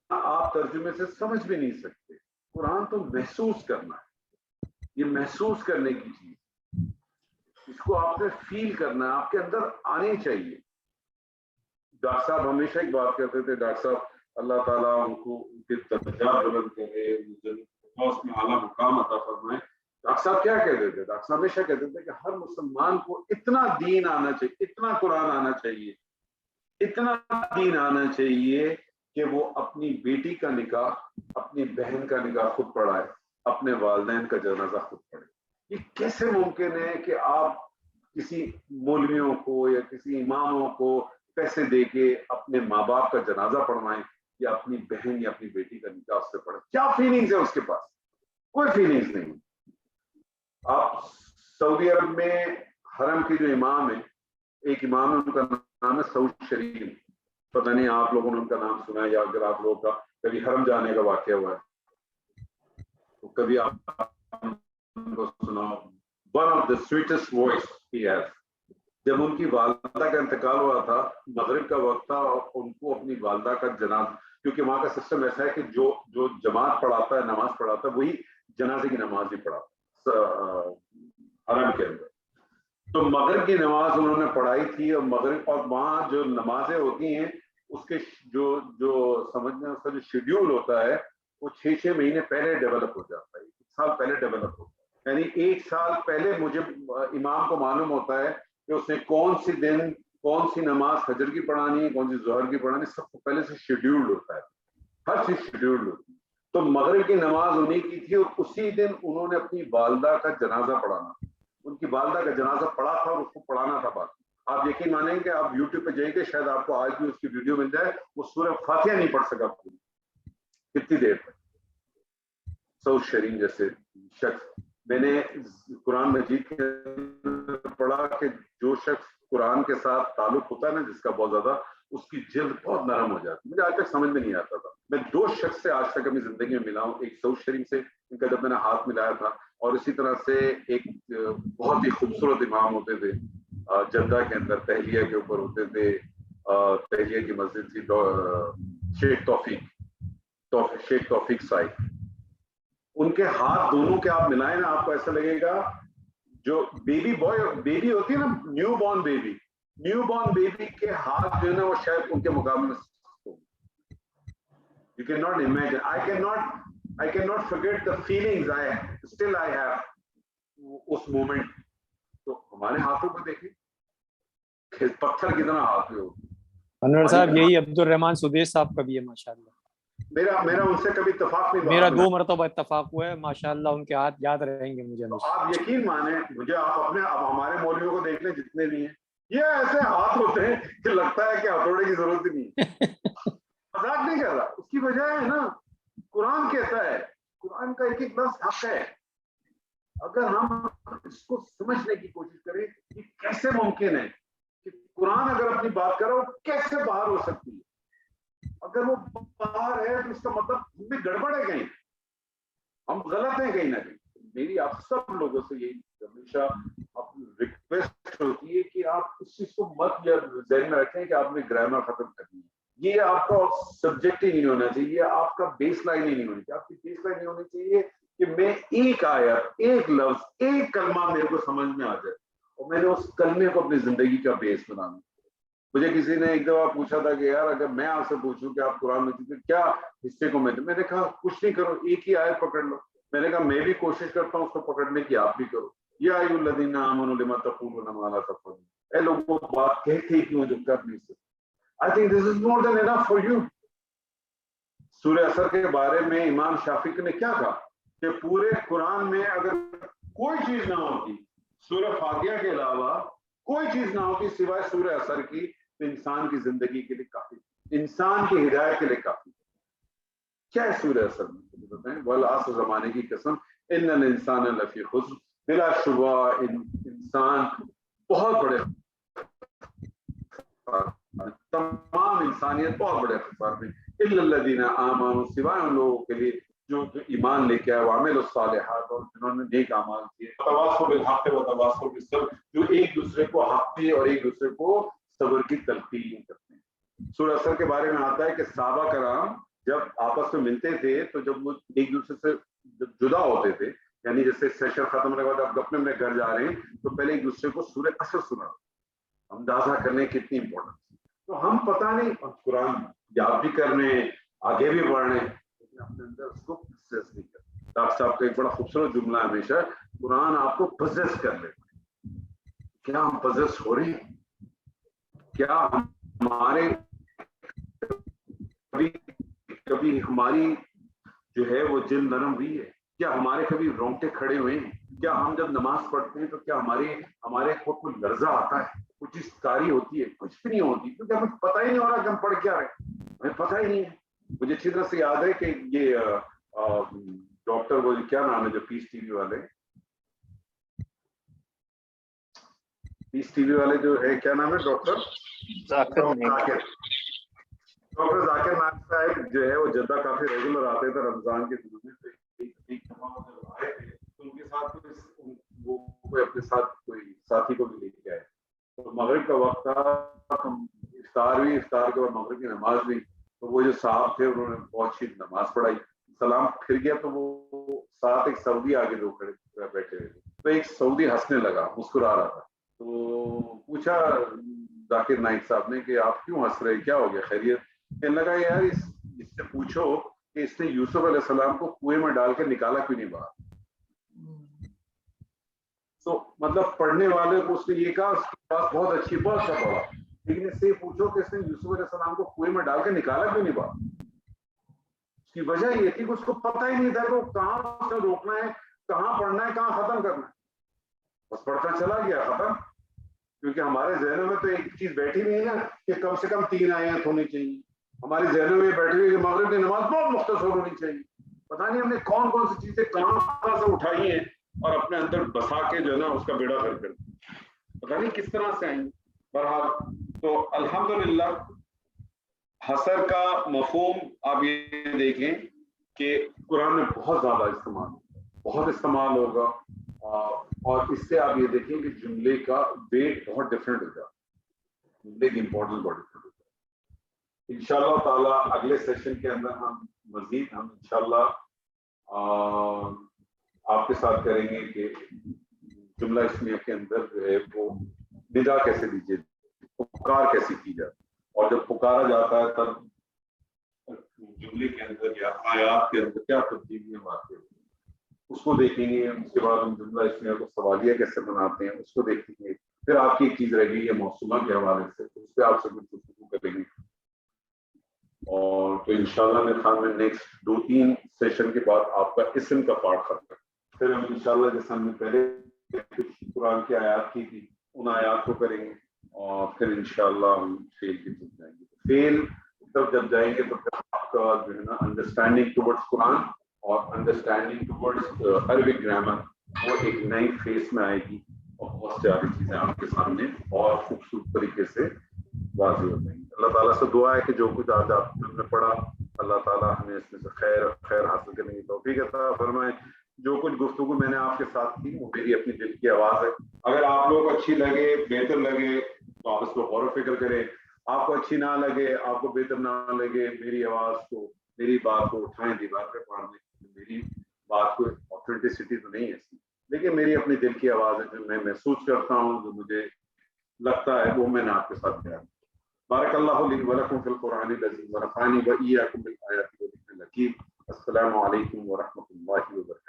आप तर्जुमे से समझ भी नहीं सकते। कुरान तो महसूस करना है, ये महसूस करने की चीज, इसको आपने फील करना है, आपके अंदर आने चाहिए। डॉक्टर साहब हमेशा एक बात करते थे, डॉक्टर साहब अल्लाह ताला उनको उनके दर्जात बुलंद करे, उसमें आला मुकाम अता फरमाए। डॉक्टर साहब क्या कहते थे? डॉक्टर साहब हमेशा कहते थे कि हर मुसलमान को इतना दीन आना चाहिए, इतना कुरान आना चाहिए, इतना दीन आना चाहिए कि वो अपनी बेटी का निकाह, अपनी बहन का निकाह खुद पढ़ाए, अपने वालिदैन का जनाजा खुद पढ़े। ये कैसे मुमकिन है कि आप किसी मौलवियों को या किसी इमामों को पैसे दे के अपने माँ बाप का जनाजा पढ़वाएं या अपनी बहन या अपनी बेटी का निकाह उससे पढ़े? क्या फीलिंग्स है उसके पास? कोई फीलिंग्स नहीं। आप सऊदी अरब में हरम के जो इमाम है, एक इमाम है, उनका नाम है सऊद शरीफ, पता नहीं आप लोगों ने उनका नाम सुना है या अगर आप लोगों का कभी हरम जाने का वाकया हुआ है तो कभी आप सुना। One of the sweetest voice he has. जब उनकी वालदा का इंतकाल हुआ था, मगरिब का वक्त था, और उनको अपनी वालदा का जनाजा, क्योंकि वहां का सिस्टम ऐसा है कि जो जमात पढ़ाता है, नमाज पढ़ाता है, वही जनाजे की नमाज भी पढ़ाता हरम के अंदर। तो मगरिब की नमाज उन्होंने पढ़ाई थी, और मगरिब और वहाँ जो नमाजें होती हैं उसके जो समझने उसका जो शेड्यूल होता है वो 6-6 महीने पहले डेवलप हो जाता है, 1 साल पहले डेवलप होता है। यानी 1 साल पहले मुझे इमाम को मालूम होता है कि उसने कौन सी दिन कौन सी नमाज फजर की पढ़ानी है, कौन सी जोहर की पढ़ानी, सबको पहले से शेड्यूल्ड होता है, हर चीज शेड्यूल्ड होती है। तो मगरिब की नमाज उन्हीं की थी, और उसी दिन उन्होंने अपनी वालदा का जनाजा पढ़ाना, उनकी वालदा का जनाजा पढ़ा था और उसको पढ़ाना था। बात आप यकीन मानेंगे कि आप यूट्यूब पे जाइए, शायद आपको आज भी उसकी वीडियो मिल जाए, वो सूरह फातिहा नहीं पढ़ सका पूरी, कितनी देर तक। सऊद शरीफ जैसे शख्स, मैंने कुरान मजीद के पढ़ा कि जो शख्स कुरान के साथ ताल्लुक होता है ना जिसका बहुत ज्यादा, उसकी जिल्द बहुत नरम हो जाती है। मुझे आज तक समझ में नहीं आता था। मैं 2 शख्स से आज तक अपनी जिंदगी में मिला हूँ, एक सऊद शरीफ से, इनका जब मैंने हाथ मिलाया था, और इसी तरह से एक बहुत ही खूबसूरत इमाम होते थे जद्दा के अंदर, तहलिया के ऊपर होते थे, तहलिया की मस्जिद थी, शेख तौफीक साहिब। उनके हाथ दोनों के आप मिलाएं ना, आपको ऐसा लगेगा जो बेबी होती है ना, new born baby, new born baby के हाथ जो है ना वो शायद उनके मुकाबले में, you cannot imagine, I cannot forget the feelings I have उस मोमेंट। तो हमारे हाथों को देखें, पत्थर कितना हाथ में हो। अनवर साहब यही अब्दुल रहमान सुदेश साहब का भी है माशाल्लाह। मेरा उनसे कभी इत्तेफाक नहीं हुआ। मेरा 2 मरतबा इत्तेफाक हुआ है माशाल्लाह, उनके हाथ याद रहेंगे मुझे। तो आप यकीन माने मुझे, आप हमारे मौलवियों को देख लें जितने भी हैं, ये ऐसे हाथ होते हैं कि लगता है कि हथौड़े की जरूरत ही नहीं है। मजाक नहीं कर रहा। उसकी वजह है ना, कुरान कहता है, कुरान का एक एक लफ्ज हक है। अगर हम इसको समझने की कोशिश करें कि कैसे मुमकिन है कि कुरान अगर अपनी बात करे कैसे बाहर हो सकती है। अगर वो बाहर है तो इसका मतलब हमें गड़बड़ है, कहीं हम गलत हैं कहीं ना कहीं। मेरी आप सब लोगों से यही हमेशा रिक्वेस्ट होती है कि आप इस चीज को मत ज़हन में रखें कि आपने ग्रामर खत्म करनी है। ये आपका सब्जेक्ट ही नहीं होना चाहिए, ये आपका बेस लाइन ही नहीं होनी चाहिए। आपकी बेस लाइन नहीं होनी चाहिए कि मैं एक आयत, एक लफ्ज, एक कलमा मेरे को समझ में आ जाए और मैंने उस कलमे को अपनी जिंदगी का बेस बनाना। मुझे किसी ने एक दफा पूछा था कि यार अगर मैं आपसे पूछूं कि आप कुरान में क्या हिस्से को मैंने कहा कुछ नहीं करो, एक ही आयत पकड़ लो। मैंने कहा मैं भी कोशिश करता हूँ उसको पकड़ने की, आप भी करो। या अय्युहल्लज़ीना आमनू लिमा तक़ूलूना मा ला तफ़अलून, ए लोगों बात कहते क्यों जो कर नहीं सकते। I think this is more than enough for you. सूरह असर के बारे में इमाम शाफी ने क्या कहा कि पूरे कुरान में अगर कोई चीज ना होती, सूरह फातिहा के अलावा कोई चीज ना होती सिवाय सूरह असर की, तो इंसान की जिंदगी के लिए काफी, इंसान की हिदायत के लिए काफी। क्या है सूरह असर में बताएं? वल आसर, जमाने की कसम, इन्नल इंसान लफी खुस्र, बिलाशुबा इंसान बहुत बड़े, तमाम इंसानियत बहुत बड़े खसार में, इल्लल्लज़ीना आमनू, सिवाय उन लोगों के लिए जो ईमान लेके आए, वामिलुस सालिहात, और जिन्होंने नेक अमाल किए, तवासौ बिल हक़ व तवासौ बिस सब्र, जो एक दूसरे को हक पे और एक दूसरे को सब्र की तलकीन करते हैं। सूरह असर के बारे में आता है कि सहाबा कराम जब आपस में मिलते थे तो जब वो एक दूसरे से जुदा होते थे, यानी जैसे सेशन खत्म होने के बाद आप अपने घर जा रहे हैं तो पहले एक दूसरे को सूरह असर सुना, अंदाजा करने कितनी इंपॉर्टेंट। तो हम पता नहीं कुरान याद भी करने, आगे भी बढ़ने, लेकिन अपने अंदर उसको प्रोसेस नहीं करते। डॉक्टर साहब का एक बड़ा खूबसूरत जुमला है हमेशा, कुरान आपको प्रोसेस कर ले। क्या हम प्रोसेस हो रहे हैं? क्या हमारे कभी हमारी जो है वो दिल नरम हुई है? क्या हमारे कभी रोंगटे खड़े हुए हैं? क्या हम जब नमाज पढ़ते हैं तो क्या हमारे को कोई लर्जा आता है, कुछ चीज कारी होती है? कुछ भी नहीं होती, क्योंकि हमें पता ही नहीं हो रहा कि हम पढ़ क्या रहे, हमें पता ही नहीं है। मुझे अच्छी तरह से याद है कि ये डॉक्टर, वो क्या नाम है जो पीस टीवी वाले जो है, क्या नाम है डॉक्टर जाकिर नाइक साहब जो है वो जद्दा काफी रेगुलर आते थे रमजान के दिनों में। एक दफा आए थे तो उनके साथ वो कोई अपने साथ कोई साथी को भी लेके आए। तो मगरिब का वक्त था, इफ्तार के बाद मगरिब की नमाज हुई, तो वो जो साहब थे उन्होंने बहुत अच्छी नमाज पढ़ाई, सलाम फिर गया तो वो साथ एक सऊदी आगे दो खड़े बैठे हुए थे, तो एक सऊदी हंसने लगा, मुस्कुरा रहा था। तो पूछा जाकिर नाइक साहब ने कि आप क्यों हंस रहे, क्या हो गया, खैरियत? कहने लगा यार इससे पूछो कि इसने यूसुफ अलैहिस्सलाम को कुएं में डाल के निकाला क्यों नहीं बाहर। तो मतलब पढ़ने वाले को उसने ये कहा, उसके पास बहुत अच्छी बहुत अच्छा पढ़ा, लेकिन इससे पूछो कि इसने यूसुफ अलैहिस्सलाम को कुएं में डाल के निकाला क्यों नहीं बाहर। उसकी वजह ये थी कि उसको पता ही नहीं था कि कहाँ उसने रोकना है, कहाँ पढ़ना है, कहाँ खत्म करना है, बस पढ़ता चला गया, खत्म। क्योंकि हमारे जहनों में तो एक चीज बैठी नहीं है ना कि कम से कम 3 आयत होनी चाहिए, हमारे जहनों में बैठी हुई कि मगरिब की नमाज बहुत मुख्तसर होनी चाहिए। पता नहीं हमने कौन कौन सी चीजें कहाँ से उठाई हैं और अपने अंदर बसा के जो है ना उसका बेड़ा कर पता नहीं किस तरह से आई। बहरहाल तो अल्हम्दुलिल्लाह हसर का मफहूम आप ये देखें कि कुरान में बहुत इस्तेमाल होगा, और इससे आप ये देखें कि जुमले का वेट बहुत डिफरेंट हो जाता है, जुमले की इंपॉर्टेंस बहुत डिफरेंट हो जाता है। इंशाअल्लाह ताला अगले सेशन के अंदर हम इंशाअल्लाह आपके साथ करेंगे कि जुमला इस्मिया के अंदर जो है वो निदा कैसे दीजिए पुकार कैसे की जाए, और जब पुकारा जाता है तब जुमले के अंदर या आयात के अंदर क्या तब्दीलियां आती हैं उसको देखेंगे। उसके बाद हम जुमला इसमें को सवालिया कैसे बनाते हैं उसको देखेंगे। फिर आपकी एक चीज रह गई है मौसूला के हवाले से, तो उस पर आपसे कुछ गुफ्तगू करेंगे। और तो इंशाल्लाह मेरे ख्याल में नेक्स्ट 2-3 सेशन के बाद आपका इस्म का पार्ट खत्म। फिर हम इंशाल्लाह जैसे हमने पहले कुछ कुरान की आयात की थी उन आयात को करेंगे, और फिर इंशाल्लाह हम फेल की तरफ जाएंगे। फेल तब जब जाएंगे तो फिर आपका जो है ना अंडरस्टैंडिंग टुवर्ड्स कुरान और अंडरस्टैंडिंग टुवर्ड्स अरबिक ग्रामर वो एक नई फेस में आएगी, और बहुत सारी चीजें आपके सामने और खूबसूरत तरीके से वाज़ेह हो जाएंगी। अल्लाह ताला से दुआ है कि जो कुछ आज आपने पढ़ा अल्लाह ताला हमें इसमें से खैर हासिल करने की तौफीक अता फरमाए। जो कुछ गुफ्तगू मैंने आपके साथ की वो मेरी अपनी दिल की आवाज़ है। अगर आप लोग अच्छी लगे, बेहतर लगे तो आप इसको गौर फिक्र करें। आपको अच्छी ना लगे, आपको बेहतर ना लगे, मेरी आवाज़ को, मेरी बात को उठाएं दीवार पे पढ़ने। मेरी बात को ऑथेंटिसिटी तो नहीं है इसमें, लेकिन मेरी अपनी दिल की आवाज़ है, जो मैं महसूस करता हूँ, जो मुझे लगता है वो मैंने आपके साथ किया। बारकल्लाहु ली व लकुम फिल कुरानिल अज़ीम व नफ़अनी व इय्याकुम बिल आयाति व ज़िक्रिल हकीम। अस्सलामु अलैकुम व रहमतुल्लाहि व बरकातुहू।